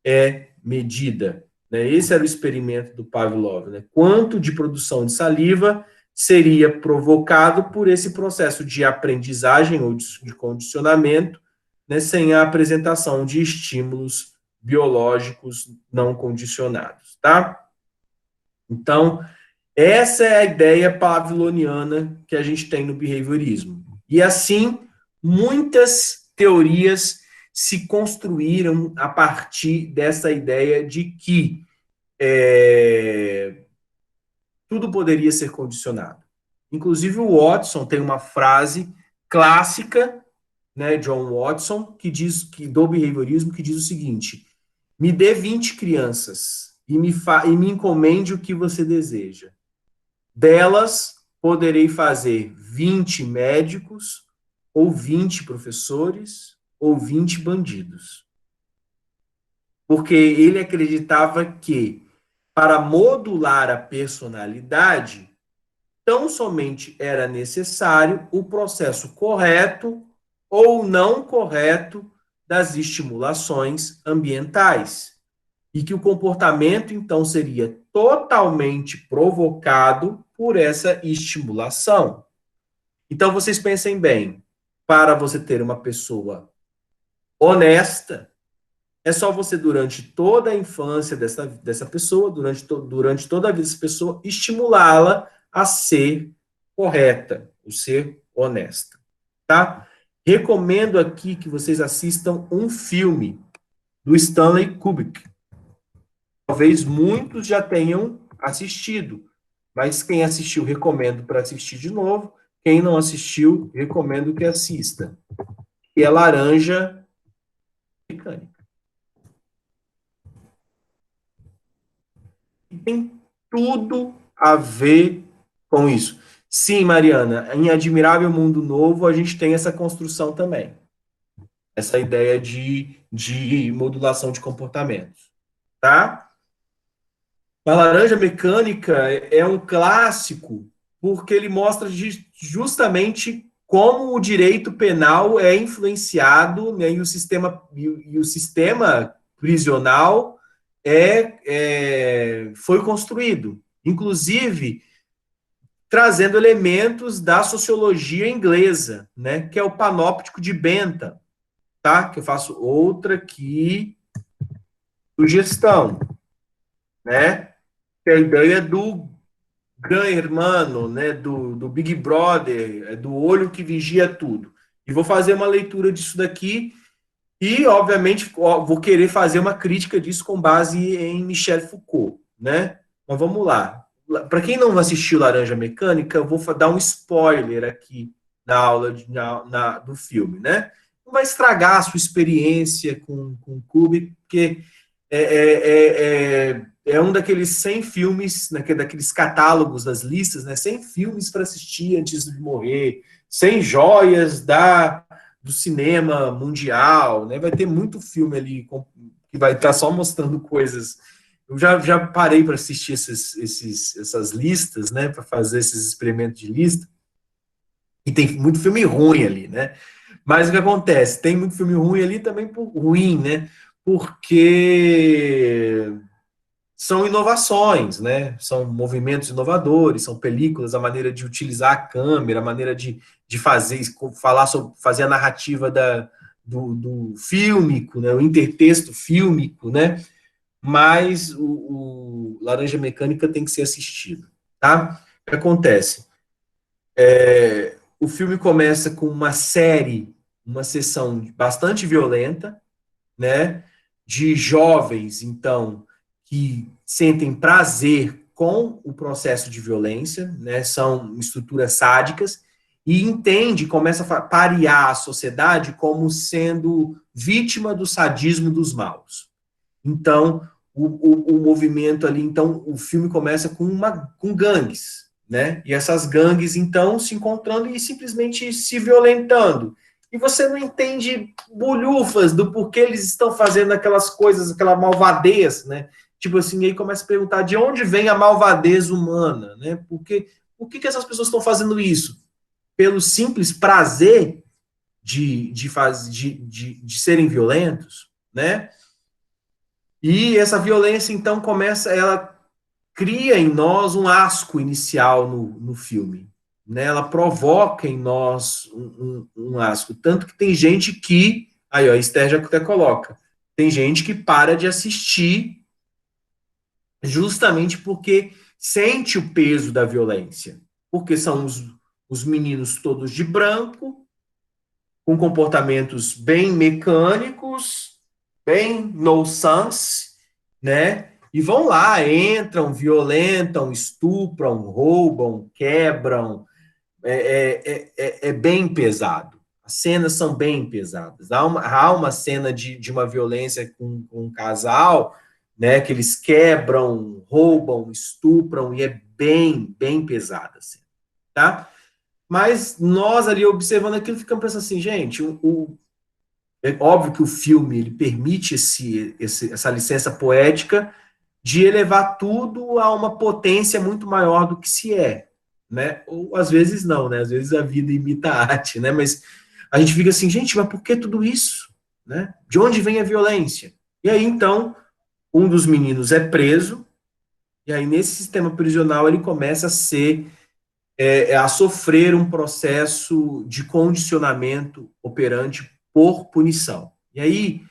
é medida. Né? Esse era o experimento do Pavlov. Né? Quanto de produção de saliva seria provocado por esse processo de aprendizagem ou de condicionamento, né, sem a apresentação de estímulos biológicos não condicionados. Tá? Então, essa é a ideia pavloniana que a gente tem no behaviorismo. E assim, muitas teorias se construíram a partir dessa ideia de que tudo poderia ser condicionado. Inclusive, o Watson tem uma frase clássica, né, John Watson, que diz que do behaviorismo, que diz o seguinte: me dê 20 crianças e me encomende o que você deseja. Delas, poderei fazer 20 médicos, ou 20 professores, ou 20 bandidos. Porque ele acreditava que, para modular a personalidade, tão somente era necessário o processo correto ou não correto das estimulações ambientais. E que o comportamento, então, seria totalmente provocado por essa estimulação. Então, vocês pensem bem, para você ter uma pessoa honesta, é só você, durante toda a infância dessa pessoa, durante toda a vida dessa pessoa, estimulá-la a ser correta, a ser honesta, tá? Recomendo aqui que vocês assistam um filme do Stanley Kubrick. Talvez muitos já tenham assistido, mas quem assistiu, recomendo para assistir de novo. Quem não assistiu, recomendo que assista. Que é Laranja Mecânica. E tem tudo a ver com isso. Sim, Mariana, em Admirável Mundo Novo, a gente tem essa construção também. Essa ideia de modulação de comportamentos. Tá? A Laranja Mecânica é um clássico porque ele mostra justamente como o direito penal é influenciado, né, e o sistema prisional foi construído, inclusive trazendo elementos da sociologia inglesa, né, que é o panóptico de Bentham, tá? Que eu faço outra aqui, sugestão, né? Que é a ideia do Gran Hermano, né, do Big Brother, do olho que vigia tudo. E vou fazer uma leitura disso daqui e, obviamente, vou querer fazer uma crítica disso com base em Michel Foucault, né? Mas vamos lá. Para quem não assistiu Laranja Mecânica, eu vou dar um spoiler aqui na aula do filme, né? Não vai estragar a sua experiência com o Kubrick, porque é um daqueles 100 filmes, né, daqueles catálogos das listas, né? 100 filmes para assistir antes de morrer, 100 joias do cinema mundial, né? Vai ter muito filme ali que vai estar só mostrando coisas. Eu já parei para assistir essas listas, né? Para fazer esses experimentos de lista. E tem muito filme ruim ali, né? Mas o que acontece? Tem muito filme ruim ali também ruim, né? Porque são inovações, né? São movimentos inovadores, são películas, a maneira de utilizar a câmera, a maneira de fazer a narrativa do fílmico, né? O intertexto fílmico, né? Mas o Laranja Mecânica tem que ser assistido, tá? O que acontece? O filme começa com uma sessão bastante violenta, né? De jovens, então, que sentem prazer com o processo de violência, né? São estruturas sádicas, e começa a parear a sociedade como sendo vítima do sadismo dos maus. Então, o movimento ali, então, o filme começa com gangues, né? E essas gangues, então, se encontrando e simplesmente se violentando. E você não entende bolhufas do porquê eles estão fazendo aquelas coisas, aquela malvadez, né? Tipo assim, aí começa a perguntar de onde vem a malvadez humana, né? Por que essas pessoas estão fazendo isso? Pelo simples prazer de serem violentos, né? E essa violência, então, ela cria em nós um asco inicial no filme. Né? Ela provoca em nós um asco. Tanto que tem gente que, aí ó, a Esther já até coloca, tem gente que para de assistir justamente porque sente o peso da violência. Porque são os meninos todos de branco, com comportamentos bem mecânicos, bem no sense, né? E vão lá, entram, violentam, estupram, roubam, quebram. É bem pesado. As cenas são bem pesadas. Há uma cena de uma violência com um casal, né? Que eles quebram, roubam, estupram, e é bem pesada, assim, tá? Mas nós ali observando aquilo ficamos pensando assim, gente, é óbvio que o filme ele permite essa licença poética de elevar tudo a uma potência muito maior do que se é, né? Ou às vezes não, né? Às vezes a vida imita a arte, né? Mas a gente fica assim, gente, mas por que tudo isso, né? De onde vem a violência? E aí então um dos meninos é preso e aí nesse sistema prisional ele começa a sofrer um processo de condicionamento operante por punição. E aí,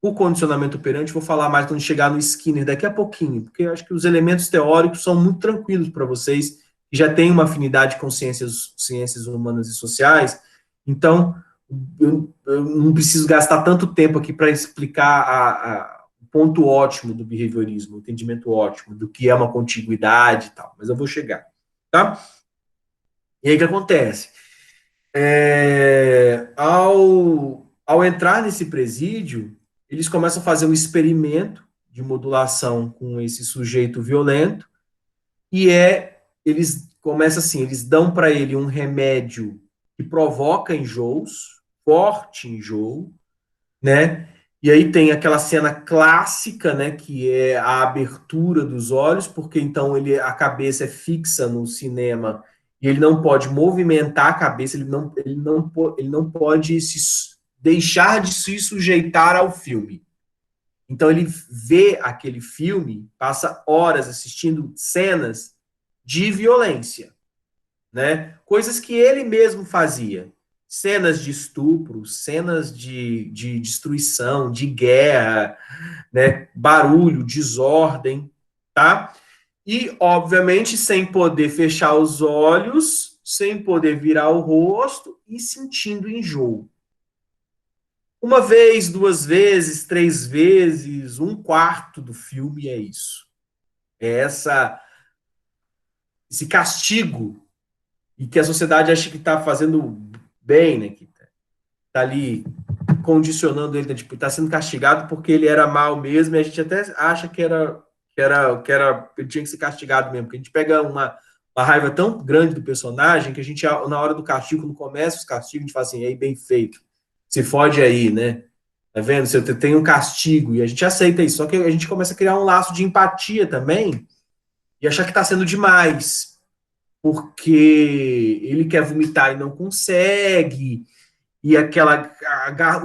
o condicionamento operante, vou falar mais quando chegar no Skinner daqui a pouquinho, porque eu acho que os elementos teóricos são muito tranquilos para vocês, que já têm uma afinidade com ciências humanas e sociais, então eu não preciso gastar tanto tempo aqui para explicar o ponto ótimo do behaviorismo, o entendimento ótimo do que é uma contiguidade e tal, mas eu vou chegar, tá? E aí o que acontece? Ao entrar nesse presídio, eles começam a fazer um experimento de modulação com esse sujeito violento, e eles começam assim, eles dão para ele um remédio que provoca enjoos, forte enjoo, né? E aí tem aquela cena clássica, né, que é a abertura dos olhos, porque então a cabeça é fixa no cinema e ele não pode movimentar a cabeça, ele não pode deixar de se sujeitar ao filme. Então ele vê aquele filme, passa horas assistindo cenas de violência, né? Coisas que ele mesmo fazia. Cenas de estupro, cenas de destruição, de guerra, né? Barulho, desordem, tá? E, obviamente, sem poder fechar os olhos, sem poder virar o rosto e sentindo enjoo. Uma vez, duas vezes, três vezes, um quarto do filme é isso. É esse castigo, e que a sociedade acha que está fazendo bem, né? Que está ali condicionando ele, né? Tipo, está sendo castigado porque ele era mal mesmo, e a gente até acha que ele tinha que ser castigado mesmo, porque a gente pega uma raiva tão grande do personagem que a gente, na hora do castigo, quando começa os castigos, a gente fala assim, aí, bem feito, se fode aí, né? Tá vendo? Você tem um castigo, e a gente aceita isso, só que a gente começa a criar um laço de empatia também, e achar que está sendo demais, porque ele quer vomitar e não consegue, e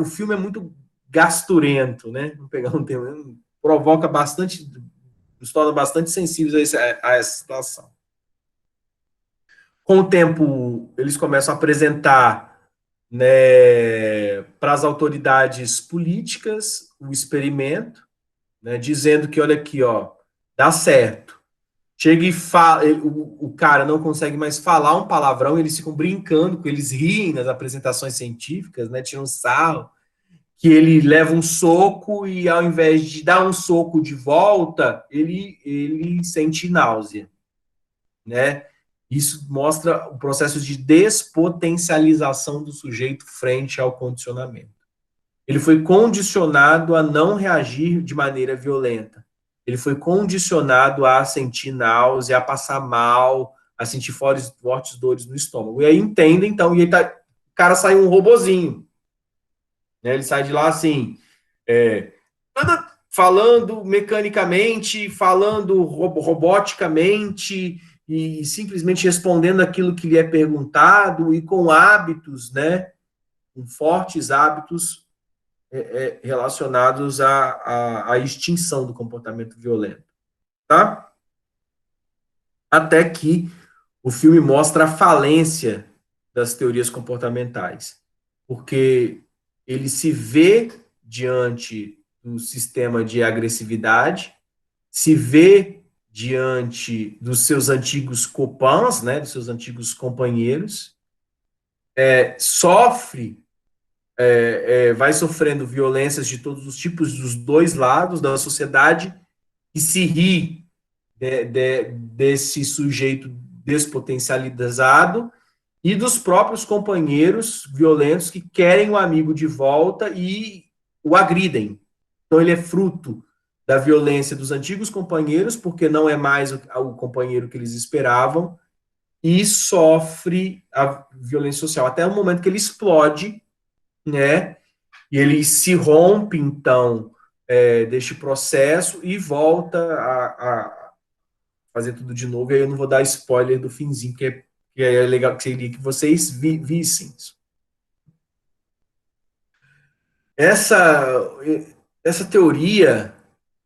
o filme é muito gasturento, né? Vamos pegar um tema, provoca bastante, nos torna bastante sensíveis a essa situação. Com o tempo, eles começam a apresentar, né, para as autoridades políticas o experimento, né, dizendo que, olha aqui, ó, dá certo. Chega e fala, o cara não consegue mais falar um palavrão, eles ficam brincando, eles riem nas apresentações científicas, né, tiram sarro, que ele leva um soco e ao invés de dar um soco de volta, ele sente náusea, né? Isso mostra o processo de despotencialização do sujeito frente ao condicionamento. Ele foi condicionado a não reagir de maneira violenta. Ele foi condicionado a sentir náusea, a passar mal, a sentir fortes dores no estômago. E aí entende, então, o cara sai um robozinho. Né? Ele sai de lá assim, falando mecanicamente, falando roboticamente, e simplesmente respondendo aquilo que lhe é perguntado, e com hábitos, né? Com fortes hábitos relacionados à extinção do comportamento violento, tá? Até que o filme mostra a falência das teorias comportamentais, porque ele se vê diante do sistema de agressividade, se vê diante dos seus antigos copains, né, dos seus antigos companheiros, sofre vai sofrendo violências de todos os tipos dos dois lados da sociedade e se ri desse sujeito despotencializado e dos próprios companheiros violentos que querem o amigo de volta e o agridem. Então ele é fruto da violência dos antigos companheiros, porque não é mais o companheiro que eles esperavam, e sofre a violência social, até o momento que ele explode, né? E ele se rompe, então, deste processo e volta a fazer tudo de novo. E aí eu não vou dar spoiler do finzinho, que é legal, que seria que vocês vissem isso. Essa teoria,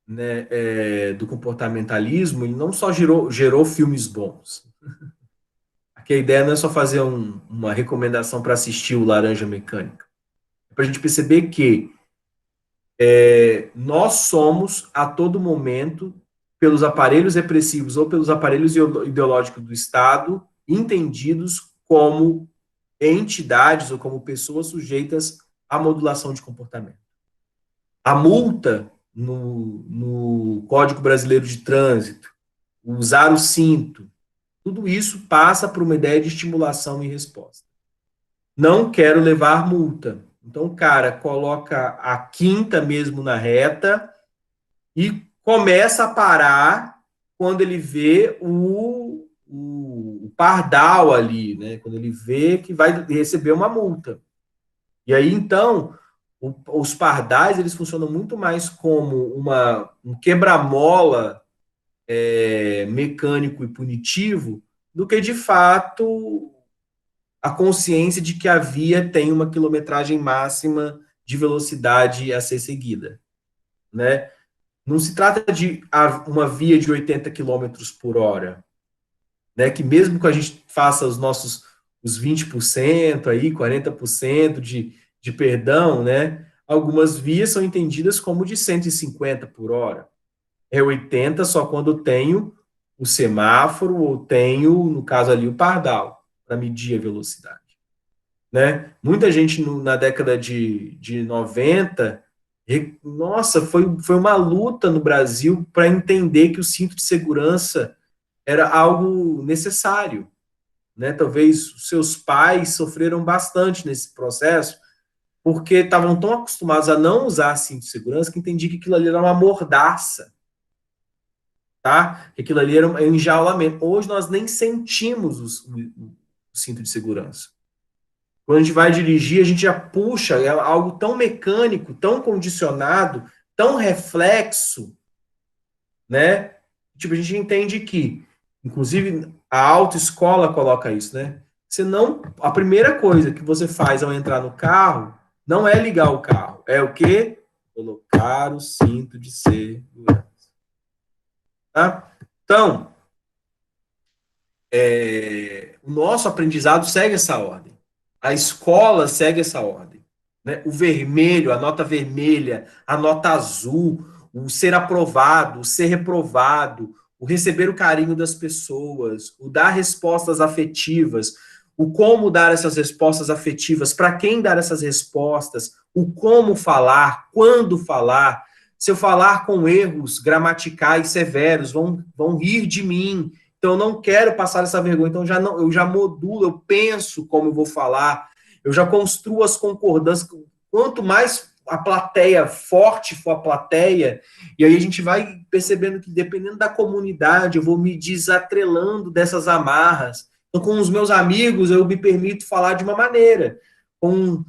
né, do comportamentalismo, ele não só gerou filmes bons. Aqui a ideia não é só fazer uma recomendação para assistir o Laranja Mecânica. É para a gente perceber que nós somos, a todo momento, pelos aparelhos repressivos ou pelos aparelhos ideológicos do Estado, entendidos como entidades ou como pessoas sujeitas à modulação de comportamento. A multa no Código Brasileiro de Trânsito, usar o cinto, tudo isso passa por uma ideia de estimulação e resposta. Não quero levar multa. Então, o cara coloca a quinta mesmo na reta e começa a parar quando ele vê o pardal ali, né? Quando ele vê que vai receber uma multa. E aí, então, os pardais, eles funcionam muito mais como um quebra-mola mecânico e punitivo do que, de fato, a consciência de que a via tem uma quilometragem máxima de velocidade a ser seguida, né? Não se trata de uma via de 80 quilômetros por hora, né? Que mesmo que a gente faça os 20% aí, 40% de perdão, né? Algumas vias são entendidas como de 150 por hora. É 80 só quando tenho o semáforo ou tenho, no caso ali, o pardal. para medir a velocidade, né? Muita gente na década de 90, nossa, foi uma luta no Brasil para entender que o cinto de segurança era algo necessário, né? Talvez os seus pais sofreram bastante nesse processo, porque estavam tão acostumados a não usar cinto de segurança que entendiam que aquilo ali era uma mordaça, tá? Que aquilo ali era um enjaulamento. Hoje nós nem sentimos o cinto de segurança. Quando a gente vai dirigir, a gente já puxa, é algo tão mecânico, tão condicionado, tão reflexo, né? Tipo, a gente entende que, inclusive, a autoescola coloca isso, né? Você não, a primeira coisa que você faz ao entrar no carro não é ligar o carro, é o quê? Colocar o cinto de segurança, tá? Então, o nosso aprendizado segue essa ordem. A escola segue essa ordem, né? O vermelho, a nota vermelha, a nota azul, o ser aprovado, o ser reprovado, o receber o carinho das pessoas, o dar respostas afetivas, o como dar essas respostas afetivas, para quem dar essas respostas, o como falar, quando falar. Se eu falar com erros gramaticais severos, vão rir de mim. Então, eu não quero passar essa vergonha. Então, eu já modulo, eu penso como eu vou falar, eu já construo as concordâncias. Quanto mais a plateia, forte for a plateia, e aí a gente vai percebendo que, dependendo da comunidade, eu vou me desatrelando dessas amarras. Então, com os meus amigos, eu me permito falar de uma maneira.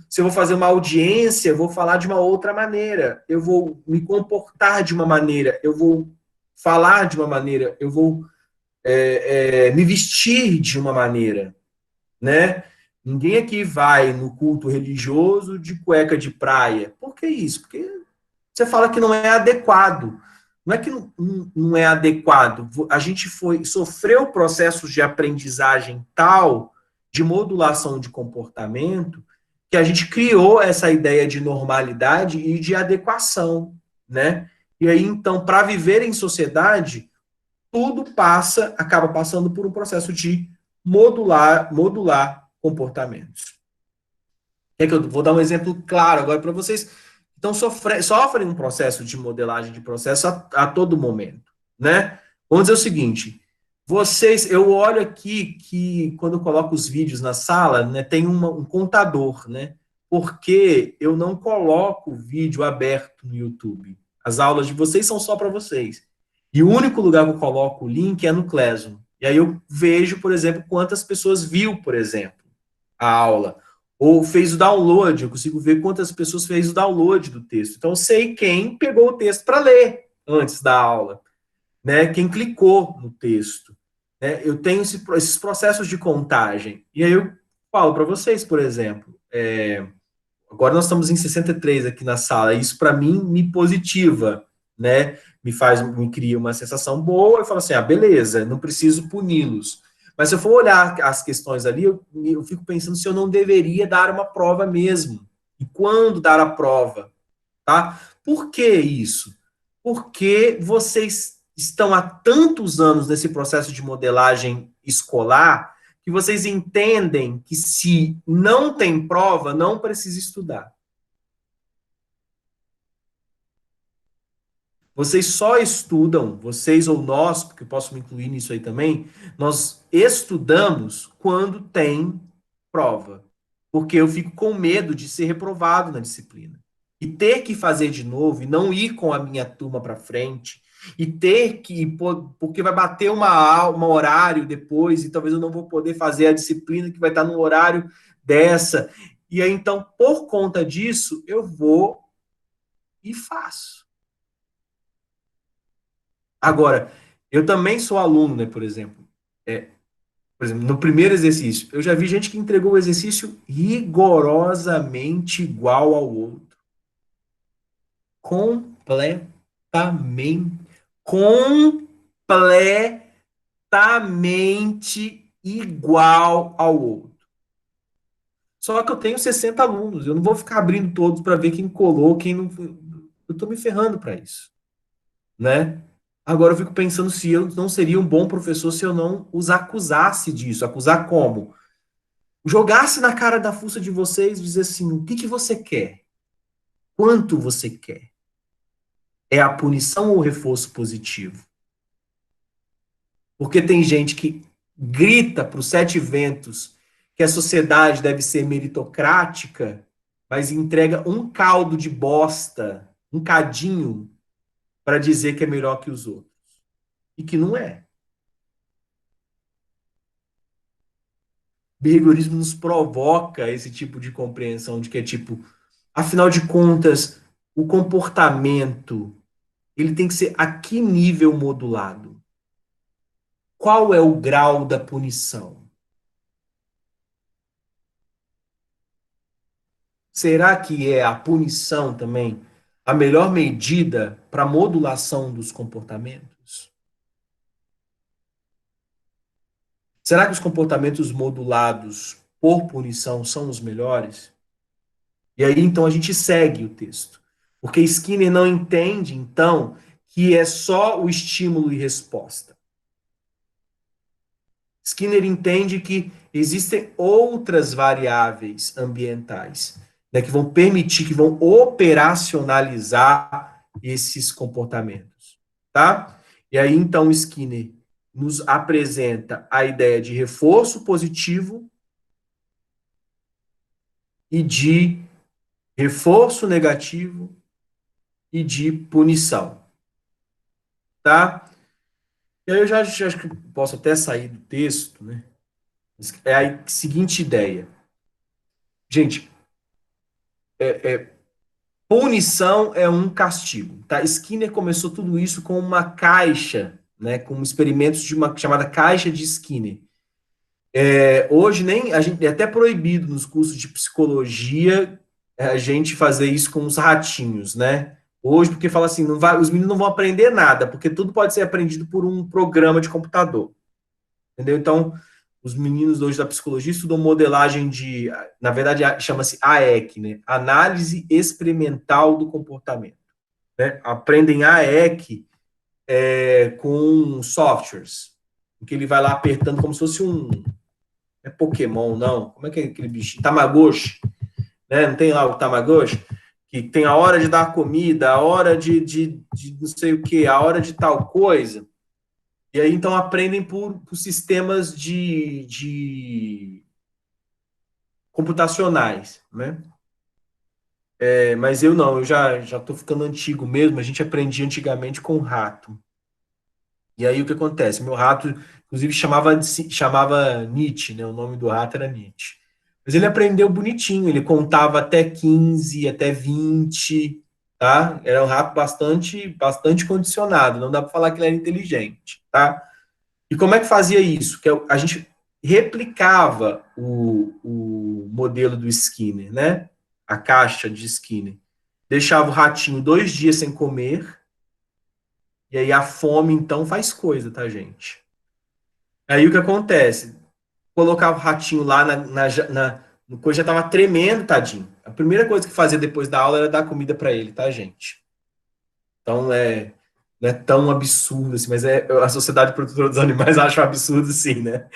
Se eu vou fazer uma audiência, eu vou falar de uma outra maneira. Eu vou me comportar de uma maneira. Eu vou falar de uma maneira. Eu vou me vestir de uma maneira, né? Ninguém aqui vai no culto religioso de cueca de praia. Por que isso? Porque você fala que não é adequado. Não é que não é adequado. A gente sofreu processos de aprendizagem tal, de modulação de comportamento, que a gente criou essa ideia de normalidade e de adequação, né? E aí, então, para viver em sociedade, tudo acaba passando por um processo de modular comportamentos. É que eu vou dar um exemplo claro agora para vocês. Então, sofrem um processo de modelagem de processo a todo momento, né? Vamos dizer o seguinte, eu olho aqui que quando eu coloco os vídeos na sala, né, tem um contador, né? Porque eu não coloco o vídeo aberto no YouTube. As aulas de vocês são só para vocês. E o único lugar que eu coloco o link é no Classroom. E aí eu vejo, por exemplo, quantas pessoas viu, por exemplo, a aula. Ou fez o download, eu consigo ver quantas pessoas fez o download do texto. Então eu sei quem pegou o texto para ler antes da aula, né? Quem clicou no texto. Né? Eu tenho esses processos de contagem. E aí eu falo para vocês, por exemplo, agora nós estamos em 63 aqui na sala, isso para mim me positiva, né? Me cria uma sensação boa, eu falo assim, beleza, não preciso puni-los. Mas se eu for olhar as questões ali, eu fico pensando se eu não deveria dar uma prova mesmo. E quando dar a prova, tá? Por que isso? Porque vocês estão há tantos anos nesse processo de modelagem escolar que vocês entendem que se não tem prova, não precisa estudar. Vocês só estudam, vocês ou nós, porque eu posso me incluir nisso aí também, nós estudamos quando tem prova. Porque eu fico com medo de ser reprovado na disciplina. E ter que fazer de novo, e não ir com a minha turma para frente, e ter que, porque vai bater um horário depois, e talvez eu não vou poder fazer a disciplina que vai estar no horário dessa. E aí, então, por conta disso, eu vou e faço. Agora, eu também sou aluno, né, por exemplo. Por exemplo, no primeiro exercício, eu já vi gente que entregou o exercício rigorosamente igual ao outro. Completamente, completamente igual ao outro. Só que eu tenho 60 alunos, eu não vou ficar abrindo todos para ver quem colou, quem não. Eu estou me ferrando para isso, né? Agora eu fico pensando se eu não seria um bom professor se eu não os acusasse disso. Acusar como? jogasse na cara da fuça de vocês e dizer assim, o que que você quer? Quanto você quer? É a punição ou o reforço positivo? Porque tem gente que grita para os sete ventos que a sociedade deve ser meritocrática, mas entrega um caldo de bosta, um cadinho, para dizer que é melhor que os outros. E que não é. O behaviorismo nos provoca esse tipo de compreensão de que é tipo, afinal de contas, o comportamento ele tem que ser a que nível modulado? Qual é o grau da punição? Será que é a punição também a melhor medida para modulação dos comportamentos? Será que os comportamentos modulados por punição são os melhores? E aí, então, a gente segue o texto. Porque Skinner não entende, então, que é só o estímulo e resposta. Skinner entende que existem outras variáveis ambientais, né, que vão permitir, que vão operacionalizar esses comportamentos, tá? E aí, então, Skinner nos apresenta a ideia de reforço positivo e de reforço negativo e de punição, tá? E aí eu já acho que posso até sair do texto, né? É a seguinte ideia. Gente, punição é um castigo, tá? Skinner começou tudo isso com uma caixa, né? Com experimentos de uma chamada caixa de Skinner. Hoje nem a gente é até proibido nos cursos de psicologia a gente fazer isso com os ratinhos, né? Hoje, porque fala assim, não vai, os meninos não vão aprender nada, porque tudo pode ser aprendido por um programa de computador. Entendeu? Então, os meninos hoje da psicologia estudam modelagem de, na verdade, chama-se AEC, né? Análise experimental do comportamento. Né? Aprendem AEC com softwares, em que ele vai lá apertando como se fosse um é Pokémon, não. Como é que é aquele bichinho? Tamagotchi, né? Não tem lá o Tamagotchi? Que tem a hora de dar comida, a hora de não sei o que, a hora de tal coisa. E aí, então, aprendem por sistemas de computacionais, né? Mas eu não, eu já tô ficando antigo mesmo. A gente aprendia antigamente com rato. E aí, o que acontece? Meu rato, inclusive, chamava Nietzsche, né? O nome do rato era Nietzsche. Mas ele aprendeu bonitinho, ele contava até 15, até 20, tá? Era um rato bastante condicionado, não dá para falar que ele era inteligente, tá? E como é que fazia isso? Que a gente replicava o modelo do Skinner, né? A caixa de Skinner. Deixava o ratinho 2 dias sem comer, e aí a fome, então, faz coisa, tá, gente? Aí o que acontece? Colocava o ratinho lá no coisa, já tava tremendo, tadinho. A primeira coisa que fazia depois da aula era dar comida para ele, tá, gente? Então, não é tão absurdo assim, mas a Sociedade Protetora dos Animais acha um absurdo, sim, né?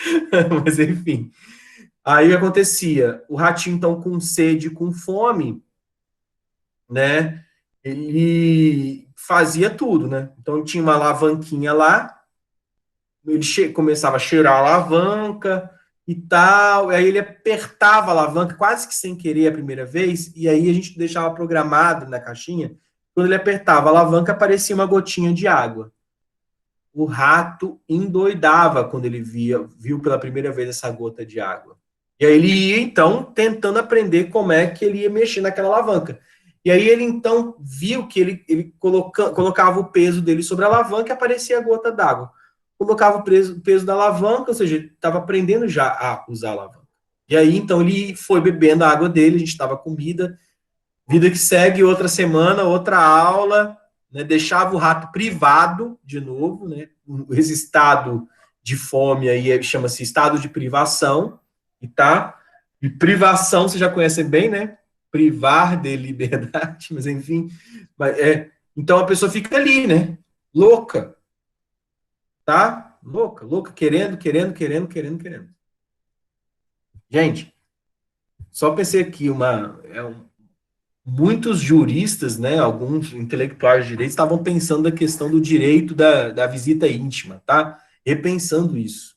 Mas enfim. Aí o que acontecia? O ratinho, então, com sede, com fome, né? Ele fazia tudo, né? Então tinha uma alavanquinha lá, ele começava a cheirar a alavanca e tal, aí ele apertava a alavanca quase que sem querer a primeira vez, e aí a gente deixava programado na caixinha, quando ele apertava a alavanca aparecia uma gotinha de água. O rato endoidava quando ele viu pela primeira vez essa gota de água. E aí ele ia, então, tentando aprender como é que ele ia mexer naquela alavanca. E aí ele, então, viu que ele colocava o peso dele sobre a alavanca e aparecia a gota d'água. Colocava o peso da alavanca, ou seja, ele estava aprendendo já a usar a alavanca. E aí, então, ele foi bebendo a água dele, a gente estava comida, vida que segue, outra semana, outra aula, né, deixava o rato privado de novo, né, esse estado de fome aí chama-se estado de privação, e tá? E privação, vocês já conhecem bem, né? Privar de liberdade, mas enfim. Então a pessoa fica ali, né? Louca, tá? Louca, louca, querendo. Gente, Só pensei aqui, muitos juristas, né, alguns intelectuais de direito estavam pensando a questão do direito da visita íntima, tá? Repensando isso.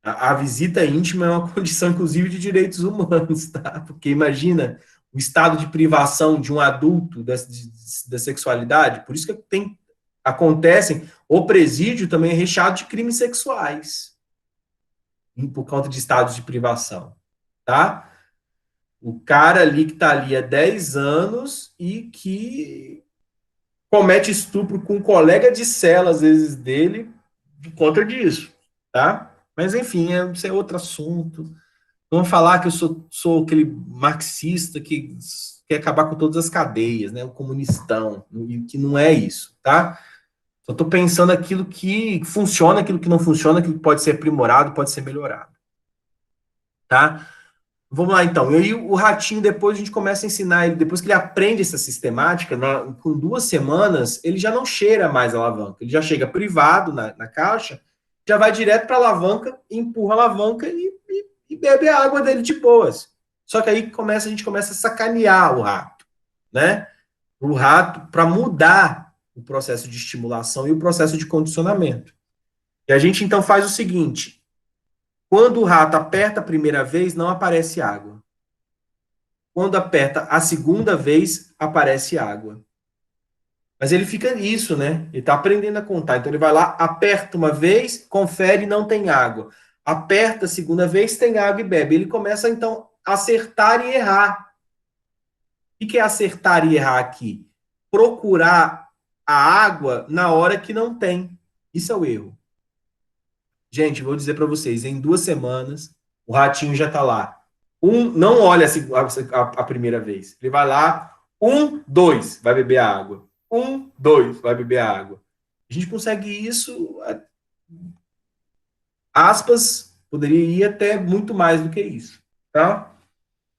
A visita íntima é uma condição, inclusive, de direitos humanos, tá? Porque imagina o estado de privação de um adulto da sexualidade, por isso que acontecem, o presídio também é recheado de crimes sexuais, por conta de estados de privação, tá? O cara ali que está ali há 10 anos e que comete estupro com um colega de cela, às vezes, dele, por conta disso, tá? Mas, enfim, isso é outro assunto. Vamos falar que eu sou aquele marxista que quer acabar com todas as cadeias, né? O comunistão, e que não é isso, tá? Só estou pensando aquilo que funciona, aquilo que não funciona, aquilo que pode ser aprimorado, pode ser melhorado, tá? Vamos lá, então. E aí o ratinho, depois a gente começa a ensinar ele, depois que ele aprende essa sistemática, com 2 semanas, ele já não cheira mais a alavanca. Ele já chega privado na caixa, já vai direto para a alavanca, empurra a alavanca e bebe a água dele de boas. Só que aí a gente começa a sacanear o rato, né? O rato, para mudar o processo de estimulação e o processo de condicionamento. E a gente então faz o seguinte: quando o rato aperta a primeira vez, não aparece água. Quando aperta a segunda vez, aparece água. Mas ele fica nisso, né? Ele está aprendendo a contar. Então ele vai lá, aperta uma vez, confere, não tem água. Aperta a segunda vez, tem água e bebe. Ele começa, então, a acertar e errar. O que é acertar e errar aqui? Procurar a água na hora que não tem. Isso é o erro. Gente, vou dizer para vocês, em 2 semanas, o ratinho já está lá. Não olha a primeira vez. Ele vai lá, 1, 2, vai beber a água. 1, 2, vai beber a água. A gente consegue isso, aspas, poderia ir até muito mais do que isso, tá?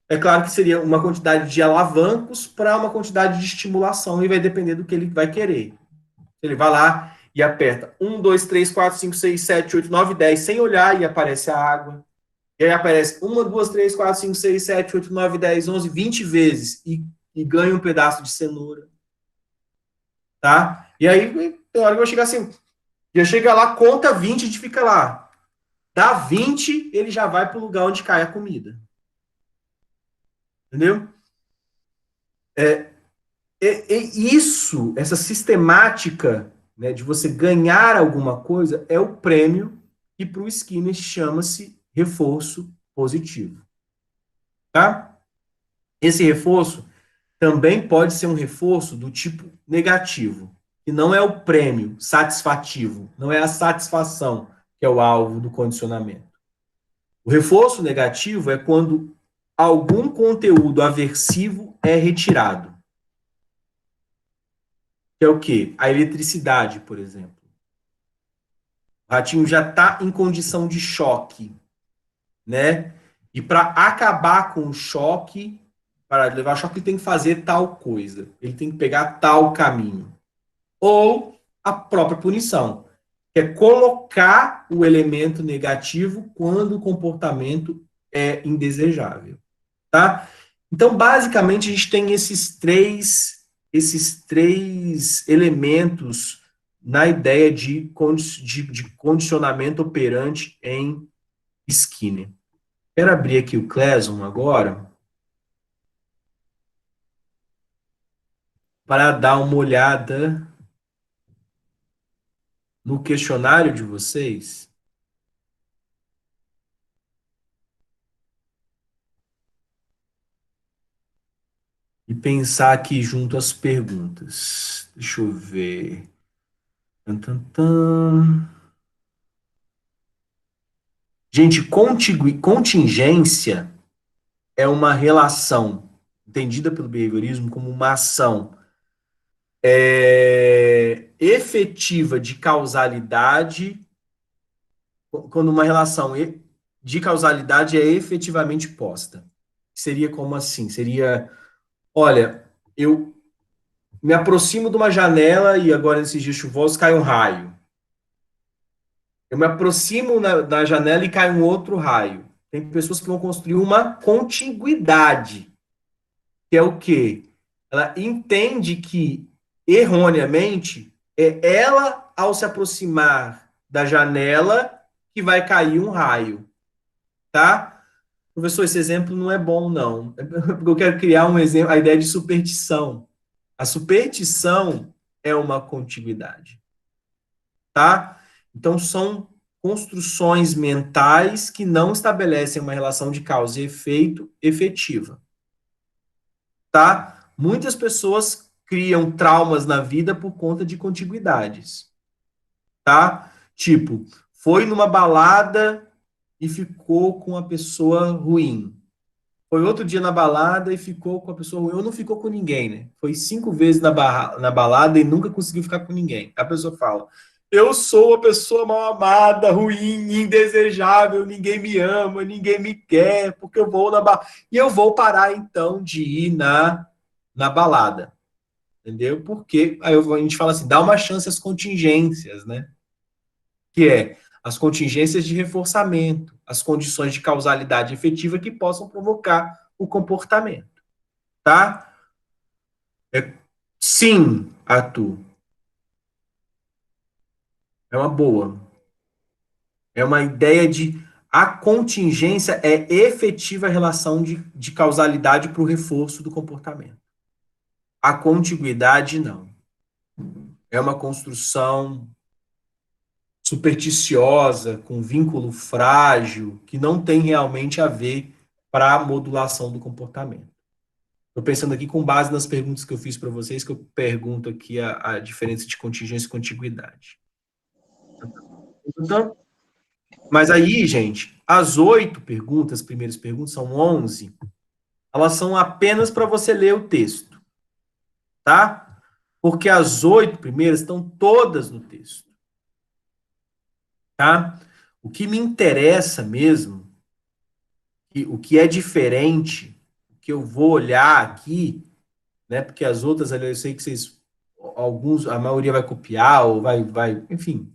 É claro que seria uma quantidade de alavancos para uma quantidade de estimulação e vai depender do que ele vai querer. Ele vai lá e aperta 1, 2, 3, 4, 5, 6, 7, 8, 9, 10 sem olhar e aparece a água. E aí aparece 1, 2, 3, 4, 5, 6, 7, 8, 9, 10, 11, 20 vezes e ganha um pedaço de cenoura. Tá? E aí tem hora que vai chegar assim, já chega lá, conta 20, a gente fica lá. Dá 20, ele já vai para o lugar onde cai a comida. Entendeu? Isso, essa sistemática, né, de você ganhar alguma coisa, é o prêmio que para o Skinner chama-se reforço positivo. Tá? Esse reforço também pode ser um reforço do tipo negativo, que não é o prêmio satisfativo, não é a satisfação que é o alvo do condicionamento. O reforço negativo é quando algum conteúdo aversivo é retirado. Que é o quê? A eletricidade, por exemplo. O ratinho já está em condição de choque, né? E para acabar com o choque, para levar choque, ele tem que fazer tal coisa. Ele tem que pegar tal caminho. Ou a própria punição, que é colocar o elemento negativo quando o comportamento é indesejável, tá? Então, basicamente, a gente tem esses três elementos na ideia de condicionamento operante em Skinner. Quero abrir aqui o Classroom agora para dar uma olhada no questionário de vocês e pensar aqui junto as perguntas. Deixa eu ver. Tan, tan, tan. Gente, contingência é uma relação entendida pelo behaviorismo como uma ação efetiva de causalidade, quando uma relação de causalidade é efetivamente posta. Seria como assim? Seria, olha, eu me aproximo de uma janela e agora nesses dias chuvosos cai um raio. Eu me aproximo da janela e cai um outro raio. Tem pessoas que vão construir uma contiguidade, que é o quê? Ela entende que, erroneamente, é ela, ao se aproximar da janela, que vai cair um raio, tá? Professor, esse exemplo não é bom, não. Porque eu quero criar um exemplo, a ideia de superstição. A superstição é uma contiguidade, tá? Então, são construções mentais que não estabelecem uma relação de causa e efeito efetiva, tá? Muitas pessoas criam traumas na vida por conta de contiguidades, tá? Tipo, foi numa balada e ficou com a pessoa ruim. Foi outro dia na balada e ficou com a pessoa ruim. Ou não ficou com ninguém, né? Foi 5 vezes na balada e nunca conseguiu ficar com ninguém. A pessoa fala: eu sou a pessoa mal amada, ruim, indesejável, ninguém me ama, ninguém me quer, porque eu vou na balada. E eu vou parar, então, de ir na balada. Entendeu? Porque aí a gente fala assim: dá uma chance às contingências, né? Que é as contingências de reforçamento, as condições de causalidade efetiva que possam provocar o comportamento, tá? Sim, Arthur, é uma boa. É uma ideia de a contingência é efetiva relação de causalidade para o reforço do comportamento. A contiguidade, não. É uma construção supersticiosa, com vínculo frágil, que não tem realmente a ver para a modulação do comportamento. Estou pensando aqui com base nas perguntas que eu fiz para vocês, que eu pergunto aqui a diferença de contingência e contiguidade. Então, mas aí, gente, as 8 perguntas, as primeiras perguntas, são 11, elas são apenas para você ler o texto, tá? Porque as 8 primeiras estão todas no texto, tá? O que me interessa mesmo, o que é diferente, o que eu vou olhar aqui, né? Porque as outras ali eu sei que vocês, alguns, a maioria vai copiar ou vai, enfim.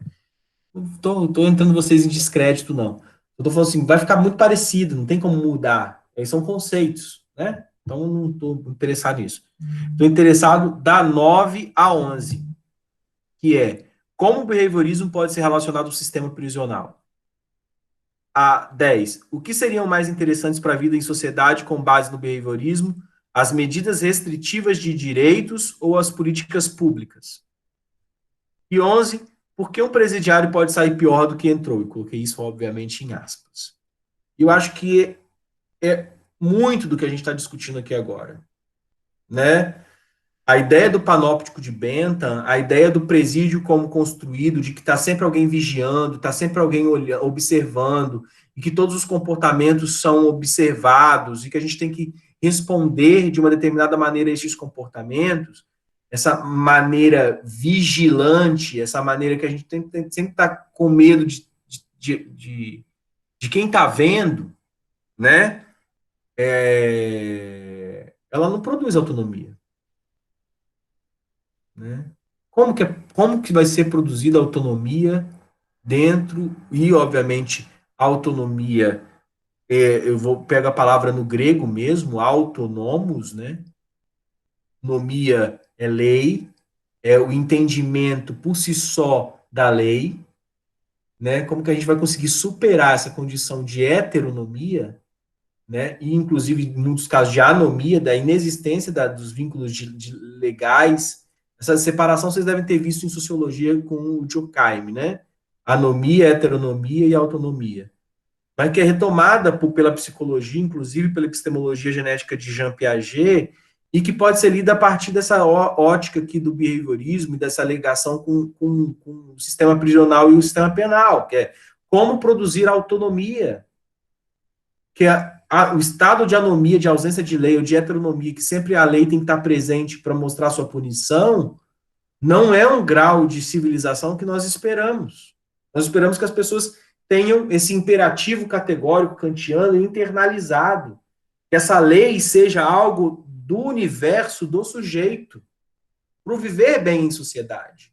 Não tô entrando vocês em descrédito, não. Eu tô falando assim, vai ficar muito parecido, não tem como mudar. Aí são conceitos, né? Então eu não estou interessado nisso. Estou interessado da 9 a 11, que é como o behaviorismo pode ser relacionado ao sistema prisional. A 10, o que seriam mais interessantes para a vida em sociedade com base no behaviorismo? As medidas restritivas de direitos ou as políticas públicas? E 11, por que um presidiário pode sair pior do que entrou? Eu coloquei isso, obviamente, em aspas. E eu acho que é muito do que a gente está discutindo aqui agora, né? A ideia do panóptico de Bentham, a ideia do presídio como construído, de que está sempre alguém vigiando, está sempre alguém observando, e que todos os comportamentos são observados, e que a gente tem que responder de uma determinada maneira a esses comportamentos, essa maneira vigilante, essa maneira que a gente tem sempre está com medo de quem está vendo, né? Ela não produz autonomia. Né? Como que vai ser produzida autonomia dentro, e obviamente autonomia, eu vou pegar a palavra no grego mesmo, autonomos, né? Nomia é lei, é o entendimento por si só da lei, né? Como que a gente vai conseguir superar essa condição de heteronomia, né? E inclusive em muitos casos de anomia, da inexistência dos vínculos de legais. Essa separação vocês devem ter visto em sociologia com o Durkheim, né? Anomia, heteronomia e autonomia. Mas que é retomada pela psicologia, inclusive pela epistemologia genética de Jean Piaget, e que pode ser lida a partir dessa ótica aqui do behaviorismo e dessa ligação com o sistema prisional e o sistema penal, que é como produzir autonomia, que o estado de anomia, de ausência de lei ou de heteronomia, que sempre a lei tem que estar presente para mostrar sua punição, não é um grau de civilização que nós esperamos. Nós esperamos que as pessoas tenham esse imperativo categórico kantiano internalizado, que essa lei seja algo do universo do sujeito, para o viver bem em sociedade.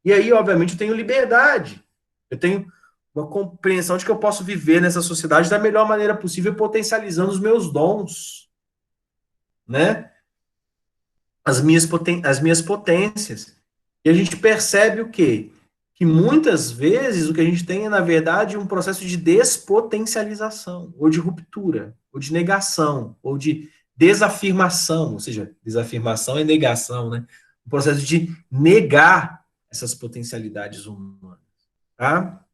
E aí, obviamente, eu tenho liberdade. Eu tenho uma compreensão de que eu posso viver nessa sociedade da melhor maneira possível, potencializando os meus dons, né? As minhas potências. E a gente percebe o quê? Que muitas vezes o que a gente tem é, na verdade, um processo de despotencialização, ou de ruptura, ou de negação, ou de desafirmação, ou seja, desafirmação é negação, né? Um processo de negar essas potencialidades humanas, tá?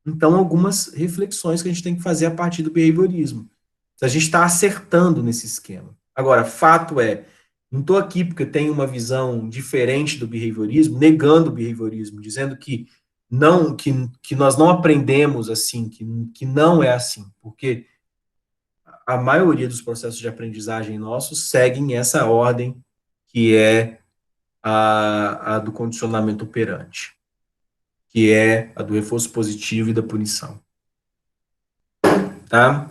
Então, algumas reflexões que a gente tem que fazer a partir do behaviorismo. Se a gente está acertando nesse esquema. Agora, fato é, não estou aqui porque tenho uma visão diferente do behaviorismo, negando o behaviorismo, dizendo que não, que nós não aprendemos assim, que não é assim, porque a maioria dos processos de aprendizagem nossos seguem essa ordem que é a do condicionamento operante, que é a do reforço positivo e da punição. Tá?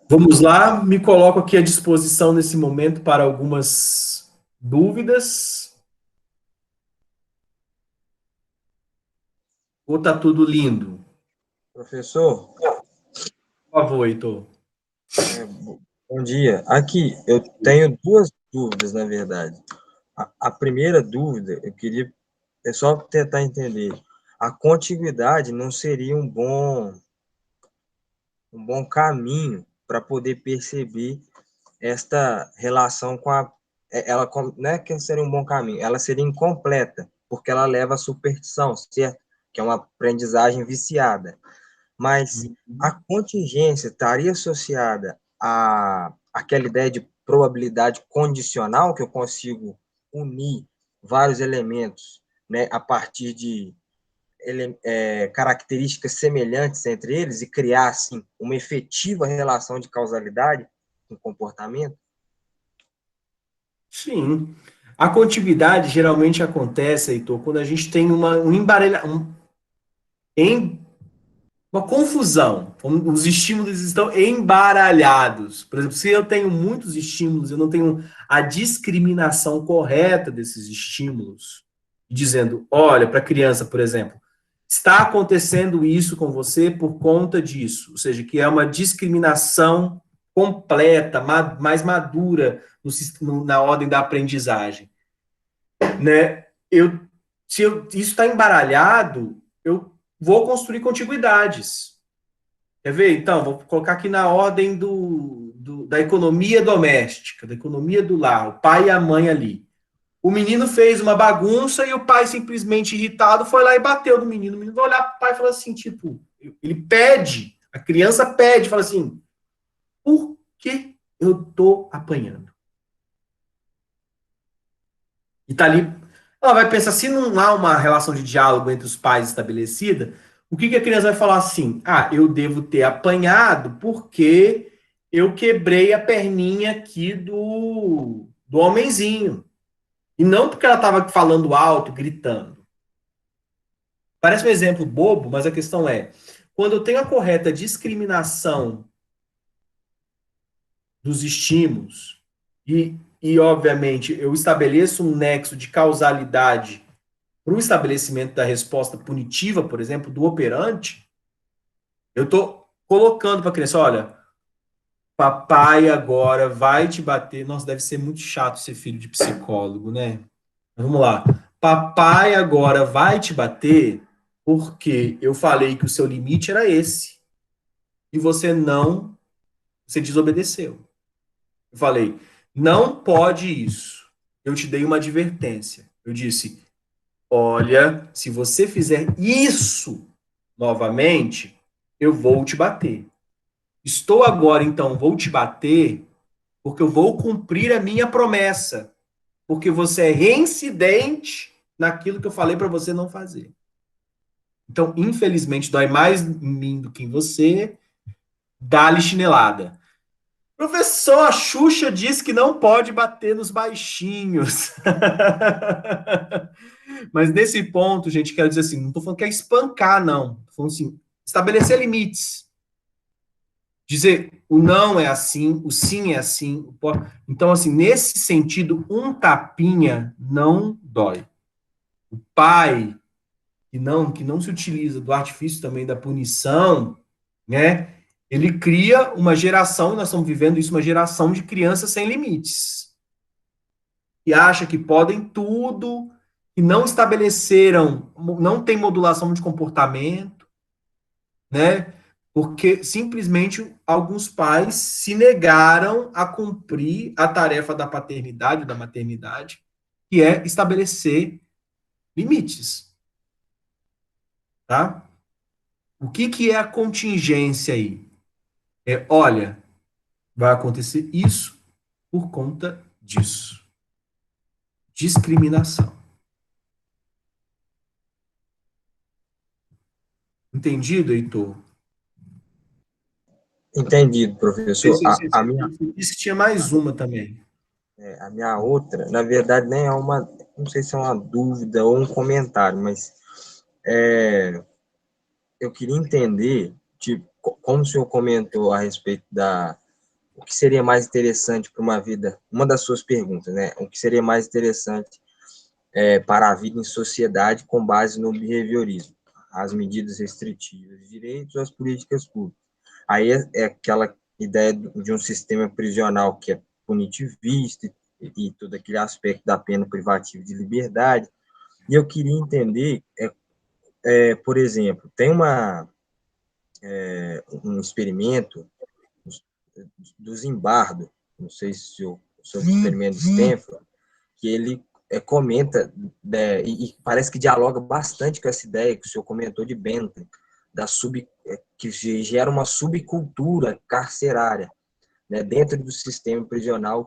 Vamos lá, me coloco aqui à disposição nesse momento para algumas dúvidas. Ou tá tudo lindo? Professor, Por favor, Heitor. bom dia. Aqui, eu tenho duas dúvidas, na verdade. A primeira dúvida, eu queria só tentar entender. A contiguidade não seria um bom caminho para poder perceber esta relação com a. Ela não é que seria um bom caminho, ela seria incompleta, porque ela leva à superstição, certo? Que é uma aprendizagem viciada. Mas a contingência estaria associada à aquela ideia de probabilidade condicional, que eu consigo unir vários elementos, né, a partir de características semelhantes entre eles e criar, assim, uma efetiva relação de causalidade com o comportamento? Sim. A contiguidade geralmente acontece, Heitor, quando a gente tem uma confusão. Os estímulos estão embaralhados. Por exemplo, se eu tenho muitos estímulos, eu não tenho a discriminação correta desses estímulos, dizendo, olha, para a criança, por exemplo, está acontecendo isso com você por conta disso. Ou seja, que é uma discriminação completa, mais madura na ordem da aprendizagem. Né? Isso está embaralhado, eu vou construir contiguidades. Quer ver? Então, vou colocar aqui na ordem da economia doméstica, da economia do lar, o pai e a mãe ali. O menino fez uma bagunça e o pai, simplesmente irritado, foi lá e bateu no menino. O menino vai olhar para o pai e falar assim, tipo, ele pede, a criança pede, fala assim, por que eu tô apanhando? E tá ali, ela vai pensar, se não há uma relação de diálogo entre os pais estabelecida, o que, que a criança vai falar assim? Ah, eu devo ter apanhado porque eu quebrei a perninha aqui do homenzinho. E não porque ela estava falando alto, gritando. Parece um exemplo bobo, mas a questão é, quando eu tenho a correta discriminação dos estímulos obviamente, eu estabeleço um nexo de causalidade para o estabelecimento da resposta punitiva, por exemplo, do operante, eu estou colocando para a criança, olha, papai agora vai te bater. Nossa, deve ser muito chato ser filho de psicólogo, né? Mas vamos lá. Papai agora vai te bater porque eu falei que o seu limite era esse. E você desobedeceu. Eu falei, não pode isso. Eu te dei uma advertência. Eu disse, olha, se você fizer isso novamente, eu vou te bater. Estou agora, então, vou te bater porque eu vou cumprir a minha promessa. Porque você é reincidente naquilo que eu falei para você não fazer. Então, infelizmente, dói mais em mim do que em você. Dá-lhe chinelada. Professor, a Xuxa diz que não pode bater nos baixinhos. Mas nesse ponto, gente, quero dizer assim, não estou falando que é espancar, não. Estou falando assim, estabelecer limites. Dizer o não é assim, o sim é assim. Então, assim, nesse sentido, um tapinha não dói. O pai que não se utiliza do artifício também da punição, né? Ele cria uma geração, e nós estamos vivendo isso, uma geração de crianças sem limites, que acha que podem tudo, que não estabeleceram, não tem modulação de comportamento, né? Porque simplesmente alguns pais se negaram a cumprir a tarefa da paternidade, da maternidade, que é estabelecer limites, tá? O que que é a contingência aí? Olha, vai acontecer isso por conta disso. Discriminação. Entendido, Heitor? Entendido, professor. A minha, Você disse que tinha mais uma também. a minha outra, na verdade, nem é uma, não sei se é uma dúvida ou um comentário, mas eu queria entender, tipo, como o senhor comentou a respeito o que seria mais interessante para uma vida, uma das suas perguntas, né? O que seria mais interessante para a vida em sociedade com base no behaviorismo, as medidas restritivas de direitos, as políticas públicas. Aí é aquela ideia de um sistema prisional que é punitivista e todo aquele aspecto da pena privativa de liberdade. E eu queria entender, por exemplo, tem um experimento do Zimbardo, não sei se o experimento de Stanford, que ele comenta, e parece que dialoga bastante com essa ideia que o senhor comentou de Bentham, que gera uma subcultura carcerária, né, dentro do sistema prisional,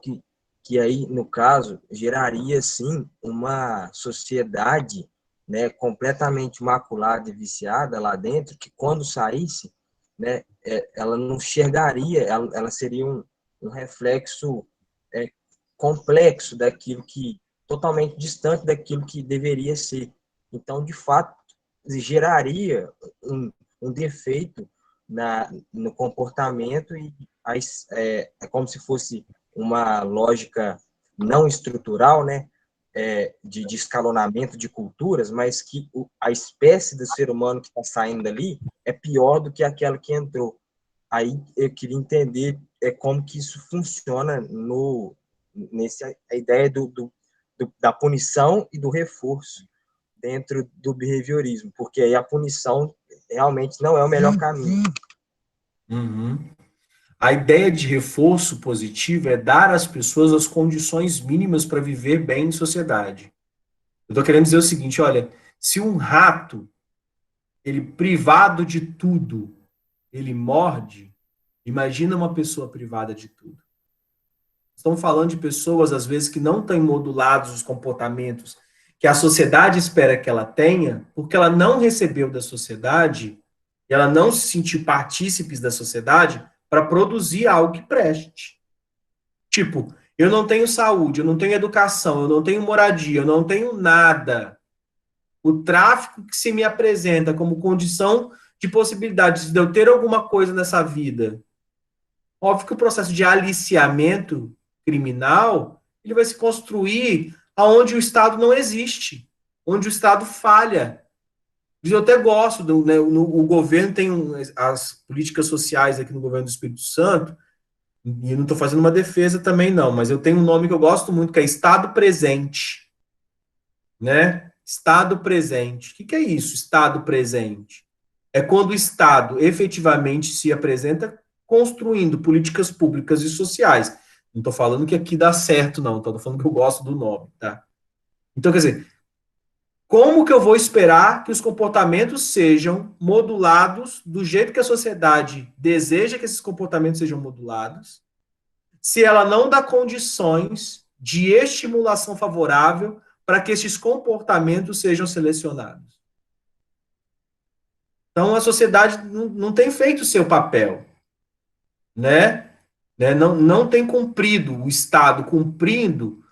que aí, no caso, geraria, sim, uma sociedade, né, completamente maculada e viciada lá dentro, que quando saísse, né, ela não enxergaria, ela seria um reflexo complexo daquilo que, totalmente distante daquilo que deveria ser. Então, de fato, geraria um defeito no comportamento e é como se fosse uma lógica não estrutural, né, de escalonamento de culturas, mas que a espécie do ser humano que está saindo dali é pior do que aquela que entrou. Aí eu queria entender como que isso funciona a ideia da punição e do reforço dentro do behaviorismo, porque aí a punição realmente não é o melhor caminho. Uhum. A ideia de reforço positivo é dar às pessoas as condições mínimas para viver bem em sociedade. Eu estou querendo dizer o seguinte, olha, se um rato, ele privado de tudo, ele morde, imagina uma pessoa privada de tudo. Estamos falando de pessoas, às vezes, que não têm modulados os comportamentos que a sociedade espera que ela tenha, porque ela não recebeu da sociedade, ela não se sentiu partícipes da sociedade para produzir algo que preste. Tipo, eu não tenho saúde, eu não tenho educação, eu não tenho moradia, eu não tenho nada. O tráfico que se me apresenta como condição de possibilidade de eu ter alguma coisa nessa vida. Óbvio que o processo de aliciamento criminal, ele vai se construir aonde o Estado não existe, onde o Estado falha. Eu até gosto, o governo tem as políticas sociais aqui no governo do Espírito Santo, e não estou fazendo uma defesa também não, mas eu tenho um nome que eu gosto muito, que é Estado presente, né? Estado presente. O que é isso, Estado presente? É quando o Estado efetivamente se apresenta construindo políticas públicas e sociais. Não estou falando que aqui dá certo, não. Estou falando que eu gosto do nome, tá? Então, quer dizer, como que eu vou esperar que os comportamentos sejam modulados do jeito que a sociedade deseja que esses comportamentos sejam modulados, se ela não dá condições de estimulação favorável para que esses comportamentos sejam selecionados? Então, a sociedade não tem feito o seu papel, né? Não tem cumprido, o Estado cumprindo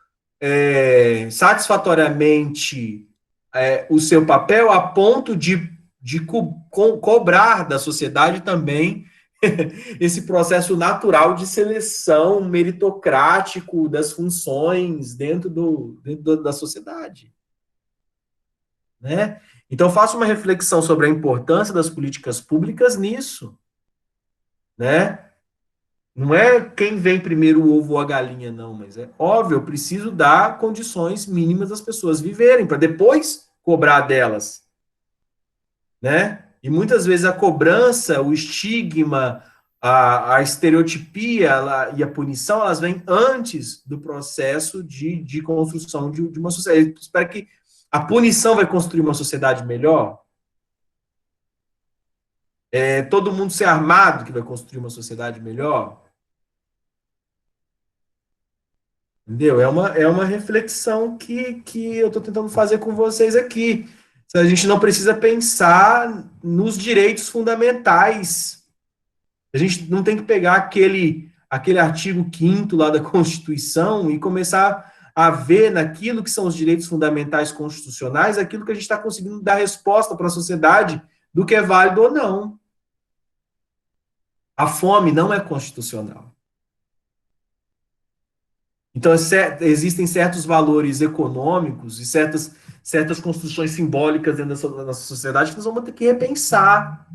satisfatoriamente o seu papel a ponto de cobrar da sociedade também esse processo natural de seleção meritocrático das funções dentro da sociedade, né? Então, faça uma reflexão sobre a importância das políticas públicas nisso, né? Não é quem vem primeiro o ovo ou a galinha, não, mas é óbvio, eu preciso dar condições mínimas das pessoas viverem, para depois cobrar delas, né? E muitas vezes a cobrança, o estigma, a estereotipia e a punição, elas vêm antes do processo de construção de uma sociedade. Eu espero que a punição vai construir uma sociedade melhor. É todo mundo ser armado que vai construir uma sociedade melhor. Entendeu? É uma reflexão que eu estou tentando fazer com vocês aqui. A gente não precisa pensar nos direitos fundamentais. A gente não tem que pegar aquele artigo 5º lá da Constituição e começar a ver naquilo que são os direitos fundamentais constitucionais, aquilo que a gente está conseguindo dar resposta para a sociedade do que é válido ou não. A fome não é constitucional. Então, existem certos valores econômicos e certas construções simbólicas dentro da nossa sociedade que nós vamos ter que repensar.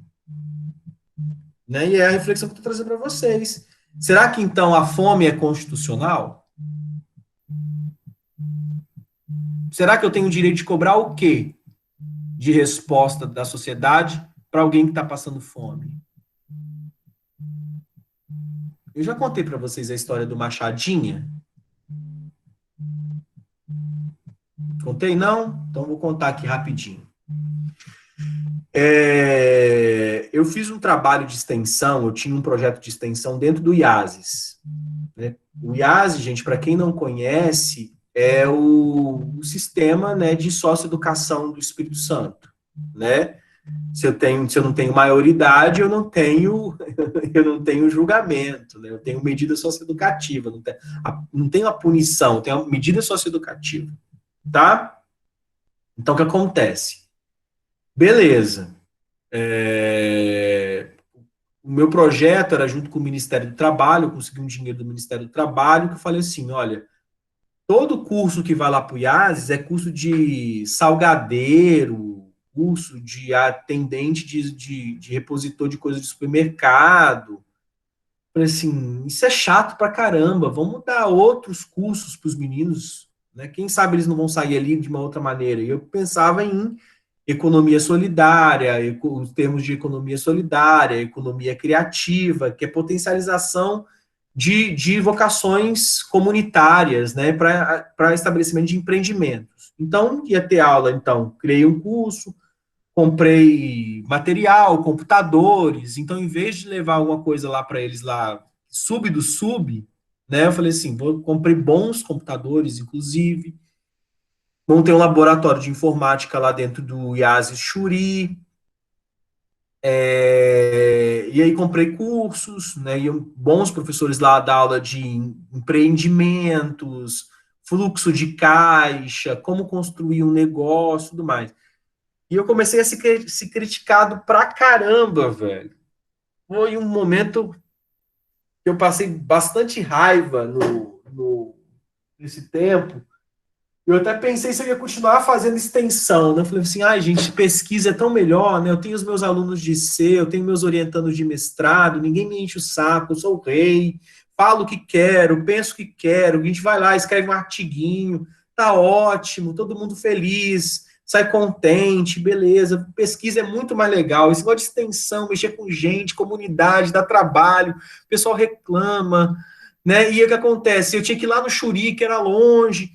Né? E é a reflexão que eu estou trazendo para vocês. Será que, então, a fome é constitucional? Será que eu tenho o direito de cobrar o quê de resposta da sociedade para alguém que está passando fome? Eu já contei para vocês a história do Machadinha. Contei, não? Então vou contar aqui rapidinho. Eu fiz um trabalho de extensão, eu tinha um projeto de extensão dentro do IASES. Né? O IASES, gente, para quem não conhece, é o sistema, né, de socioeducação do Espírito Santo. Né? Se eu não tenho maioridade, eu não tenho julgamento, né? Eu tenho medida socioeducativa, não tenho a punição, eu tenho a medida socioeducativa. Tá? Então, o que acontece? Beleza. O meu projeto era junto com o Ministério do Trabalho, eu consegui um dinheiro do Ministério do Trabalho, que eu falei assim, olha, todo curso que vai lá para o IASES é curso de salgadeiro, curso de atendente de repositor de coisa de supermercado. Falei assim, isso é chato pra caramba, vamos dar outros cursos para os meninos, né? Quem sabe eles não vão sair ali de uma outra maneira. E eu pensava em economia solidária, os termos de economia solidária, economia criativa, que é potencialização de vocações comunitárias, né, para estabelecimento de empreendimentos. Então, ia ter aula, então, criei um curso, comprei material, computadores, então, em vez de levar alguma coisa lá para eles lá, sub do sub, né, eu falei assim, comprei bons computadores, inclusive, montei um laboratório de informática lá dentro do IASES Xuri, e aí comprei cursos, né, e bons professores lá da aula de empreendimentos, fluxo de caixa, como construir um negócio, tudo mais. E eu comecei a ser criticado pra caramba, velho. Foi um momento que eu passei bastante raiva nesse tempo. Eu até pensei se eu ia continuar fazendo extensão, né? Eu falei assim, ai, gente, pesquisa é tão melhor, né? Eu tenho os meus alunos de IC, eu tenho meus orientandos de mestrado, ninguém me enche o saco, eu sou o rei, falo o que quero, penso o que quero, a gente vai lá, escreve um artiguinho, tá ótimo, todo mundo feliz, sai contente, beleza. Pesquisa é muito mais legal, esse negócio de extensão, mexer com gente, comunidade, dá trabalho, o pessoal reclama, né? E o que acontece? Eu tinha que ir lá no Xuri, que era longe.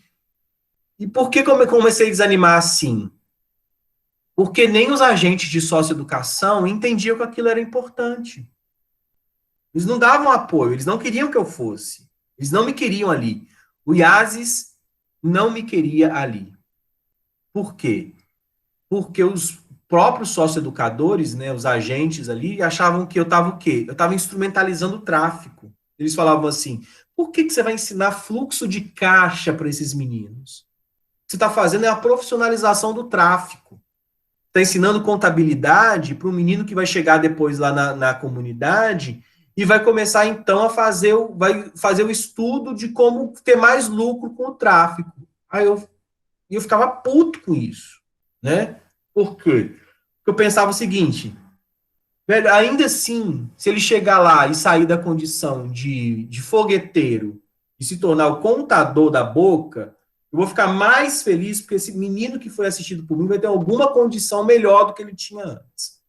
E por que eu comecei a desanimar assim? Porque nem os agentes de socioeducação entendiam que aquilo era importante. Eles não davam apoio, eles não queriam que eu fosse. Eles não me queriam ali. O IASES não me queria ali. Por quê? Porque os próprios socioeducadores, né, os agentes ali, achavam que eu estava o quê? Eu estava instrumentalizando o tráfico. Eles falavam assim, por que você vai ensinar fluxo de caixa para esses meninos? O que você está fazendo é a profissionalização do tráfico. Está ensinando contabilidade para um menino que vai chegar depois lá na comunidade e vai começar, então, vai fazer o estudo de como ter mais lucro com o tráfico. Aí eu ficava puto com isso, né? Por quê? Porque eu pensava o seguinte, velho, ainda assim, se ele chegar lá e sair da condição de fogueteiro e se tornar o contador da boca, eu vou ficar mais feliz porque esse menino que foi assistido por mim vai ter alguma condição melhor do que ele tinha antes.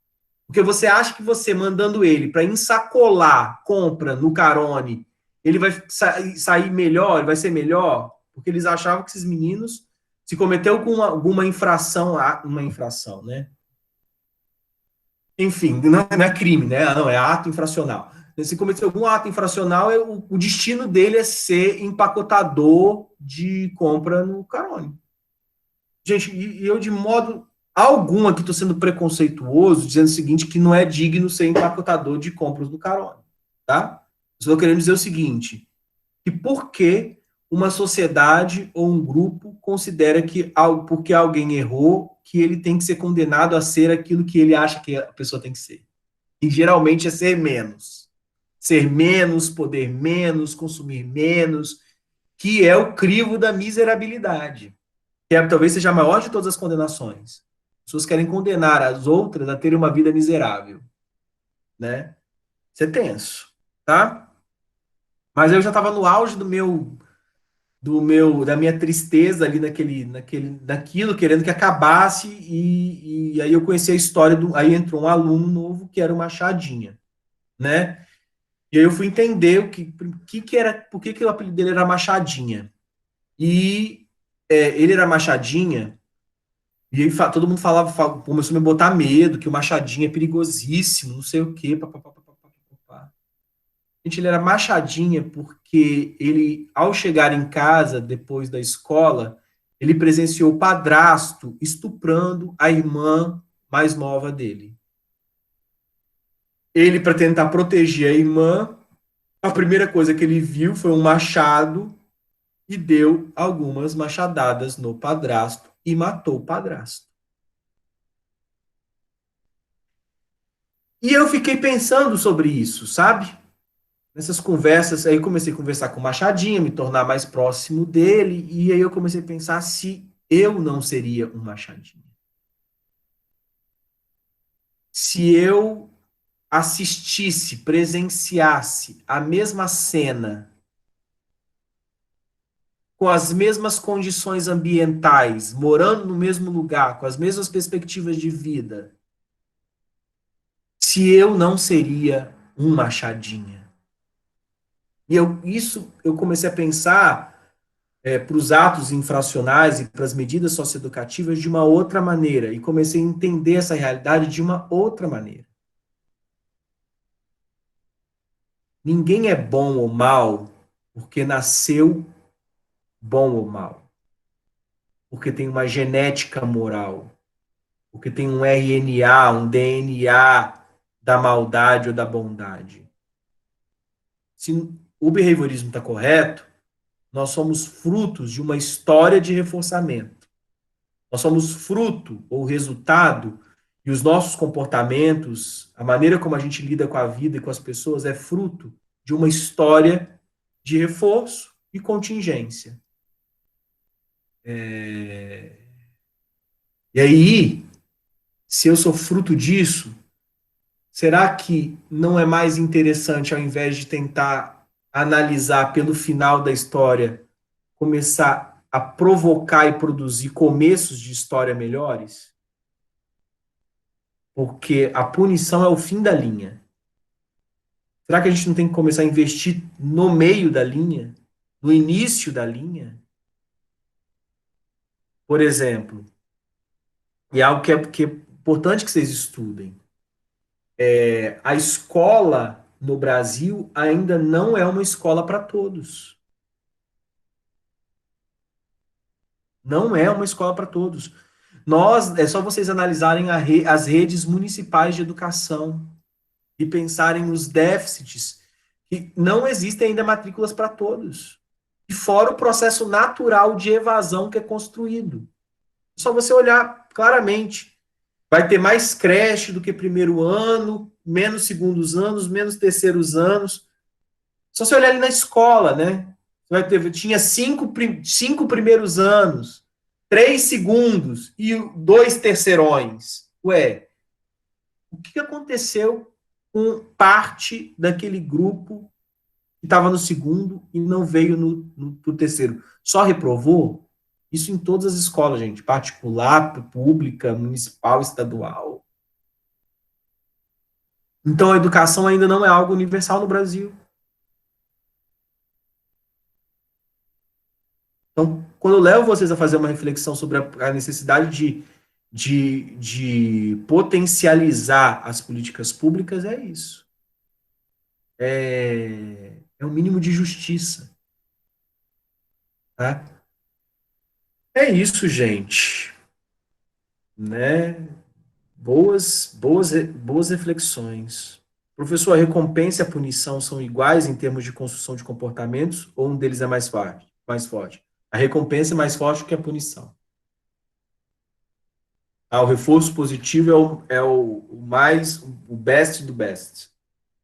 Porque você acha que você mandando ele para ensacolar compra no Carone, ele vai sair melhor, ele vai ser melhor? Porque eles achavam que esses meninos se cometeu com alguma infração, uma infração, né? Enfim, não é crime, né? Não, é ato infracional. Se cometer algum ato infracional, o destino dele é ser empacotador de compra no Carone. Gente, e eu de modo algum aqui estou sendo preconceituoso, dizendo o seguinte, que não é digno ser empacotador de compras do Carone, tá? Estou querendo dizer o seguinte, que por que uma sociedade ou um grupo considera que porque alguém errou, que ele tem que ser condenado a ser aquilo que ele acha que a pessoa tem que ser. E geralmente é ser menos. Ser menos, poder menos, consumir menos, que é o crivo da miserabilidade. Que talvez seja a maior de todas as condenações. As pessoas querem condenar as outras a terem uma vida miserável. Né? Isso é tenso. Tá? Mas eu já estava no auge da minha tristeza ali naquilo, querendo que acabasse, e aí eu conheci a história aí entrou um aluno novo que era o Machadinha, né? E aí eu fui entender por que o apelido dele era Machadinha. E ele era Machadinha, e aí todo mundo começou a me botar medo, que o Machadinha é perigosíssimo, não sei o quê, papapá. Gente, ele era Machadinha porque ele, ao chegar em casa, depois da escola, ele presenciou o padrasto estuprando a irmã mais nova dele. Ele, para tentar proteger a irmã, a primeira coisa que ele viu foi um machado e deu algumas machadadas no padrasto e matou o padrasto. E eu fiquei pensando sobre isso, sabe? Nessas conversas, aí eu comecei a conversar com o Machadinha, me tornar mais próximo dele, e aí eu comecei a pensar se eu não seria um Machadinha. Se eu assistisse, presenciasse a mesma cena, com as mesmas condições ambientais, morando no mesmo lugar, com as mesmas perspectivas de vida, se eu não seria um Machadinha. E eu comecei a pensar para os atos infracionais e para as medidas socioeducativas de uma outra maneira, e comecei a entender essa realidade de uma outra maneira. Ninguém é bom ou mal porque nasceu bom ou mal, porque tem uma genética moral, porque tem um RNA, um DNA da maldade ou da bondade. Se o behaviorismo está correto, nós somos frutos de uma história de reforçamento. Nós somos fruto ou resultado, e os nossos comportamentos, a maneira como a gente lida com a vida e com as pessoas, é fruto de uma história de reforço e contingência. E aí, se eu sou fruto disso, será que não é mais interessante, ao invés de tentar analisar pelo final da história, começar a provocar e produzir começos de história melhores? Porque a punição é o fim da linha. Será que a gente não tem que começar a investir no meio da linha? No início da linha? Por exemplo, e algo que é importante que vocês estudem. A escola no Brasil ainda não é uma escola para todos. Não é uma escola para todos. É só vocês analisarem as redes municipais de educação e pensarem nos déficits, que não existem ainda matrículas para todos. E fora o processo natural de evasão que é construído. Só você olhar claramente. Vai ter mais creche do que primeiro ano, menos segundos anos, menos terceiros anos. Só você olhar ali na escola, né? Tinha cinco primeiros anos. 3 segundos e 2 terceirões. Ué, o que aconteceu com parte daquele grupo que estava no segundo e não veio no terceiro? Só reprovou? Isso em todas as escolas, gente. Particular, pública, municipal, estadual. Então, a educação ainda não é algo universal no Brasil. Então, quando eu levo vocês a fazer uma reflexão sobre a necessidade de potencializar as políticas públicas, é isso. É o mínimo de justiça. Tá? É isso, gente. Né? Boas reflexões. Professor, a recompensa e a punição são iguais em termos de construção de comportamentos ou um deles é mais forte? Mais forte? A recompensa é mais forte que a punição. O reforço positivo é o mais, o best do best,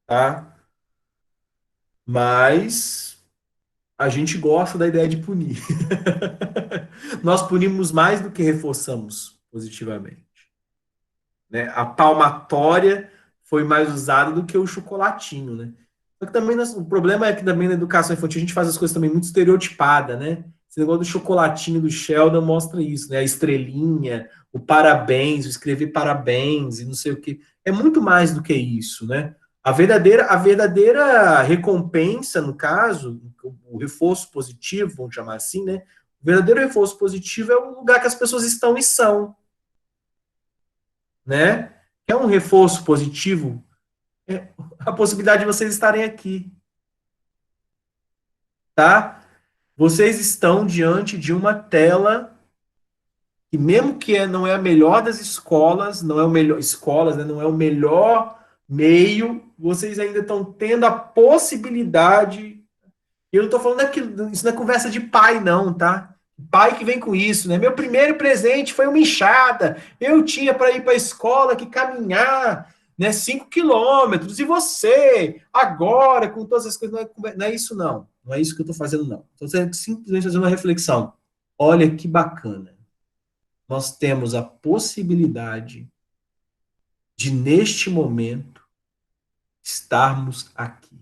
tá? Mas a gente gosta da ideia de punir. Nós punimos mais do que reforçamos positivamente. Né? A palmatória foi mais usada do que o chocolatinho, né? Só que também o problema é que também na educação infantil a gente faz as coisas também muito estereotipada, né? Esse negócio do chocolatinho do Sheldon mostra isso, né? A estrelinha, o parabéns, o escrever parabéns e não sei o quê. É muito mais do que isso, né? A verdadeira recompensa, no caso, o reforço positivo, vamos chamar assim, né? O verdadeiro reforço positivo é o lugar que as pessoas estão e são, né? É um reforço positivo, é a possibilidade de vocês estarem aqui, tá? Vocês estão diante de uma tela que mesmo que não é a melhor das escolas, não é o melhor escolas, né, não é o melhor meio, vocês ainda estão tendo a possibilidade. Eu não estou falando daquilo, isso não é conversa de pai, não, tá? Pai que vem com isso, né? Meu primeiro presente foi uma enxada. Eu tinha para ir para a escola que caminhar, né, 5 km. E você, agora, com todas as coisas, não é isso, não. Não é isso que eu estou fazendo, não. Estou simplesmente fazendo uma reflexão. Olha que bacana. Nós temos a possibilidade de, neste momento, estarmos aqui.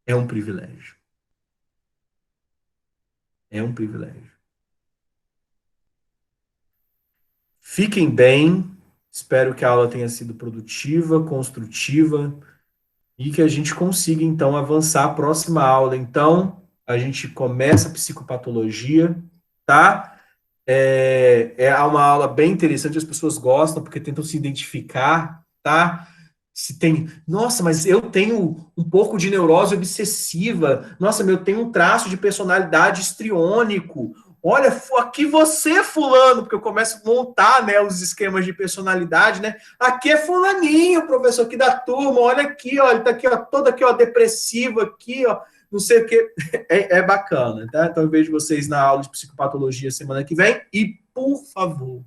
É um privilégio. É um privilégio. Fiquem bem. Espero que a aula tenha sido produtiva, construtiva e que a gente consiga, então, avançar a próxima aula. Então, a gente começa a psicopatologia, tá? É uma aula bem interessante, as pessoas gostam porque tentam se identificar, tá? Se tem, nossa, mas eu tenho um pouco de neurose obsessiva, nossa, eu tenho um traço de personalidade histriônico. Olha, aqui você, fulano, porque eu começo a montar, né, os esquemas de personalidade, né? Aqui é fulaninho, professor, aqui da turma, olha aqui, ó, ele tá aqui, ó, todo aqui, ó, depressivo aqui, ó, não sei o que, é bacana, tá? Então eu vejo vocês na aula de psicopatologia semana que vem e, por favor,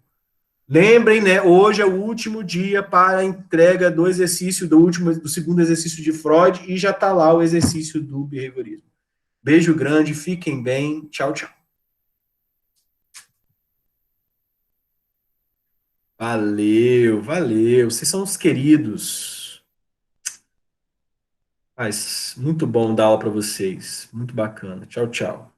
lembrem, né? Hoje é o último dia para a entrega do exercício do segundo exercício de Freud e já está lá o exercício do behaviorismo. Beijo grande, fiquem bem, tchau, tchau. Valeu, valeu, vocês são os queridos. Mas muito bom dar aula para vocês, muito bacana. Tchau, tchau.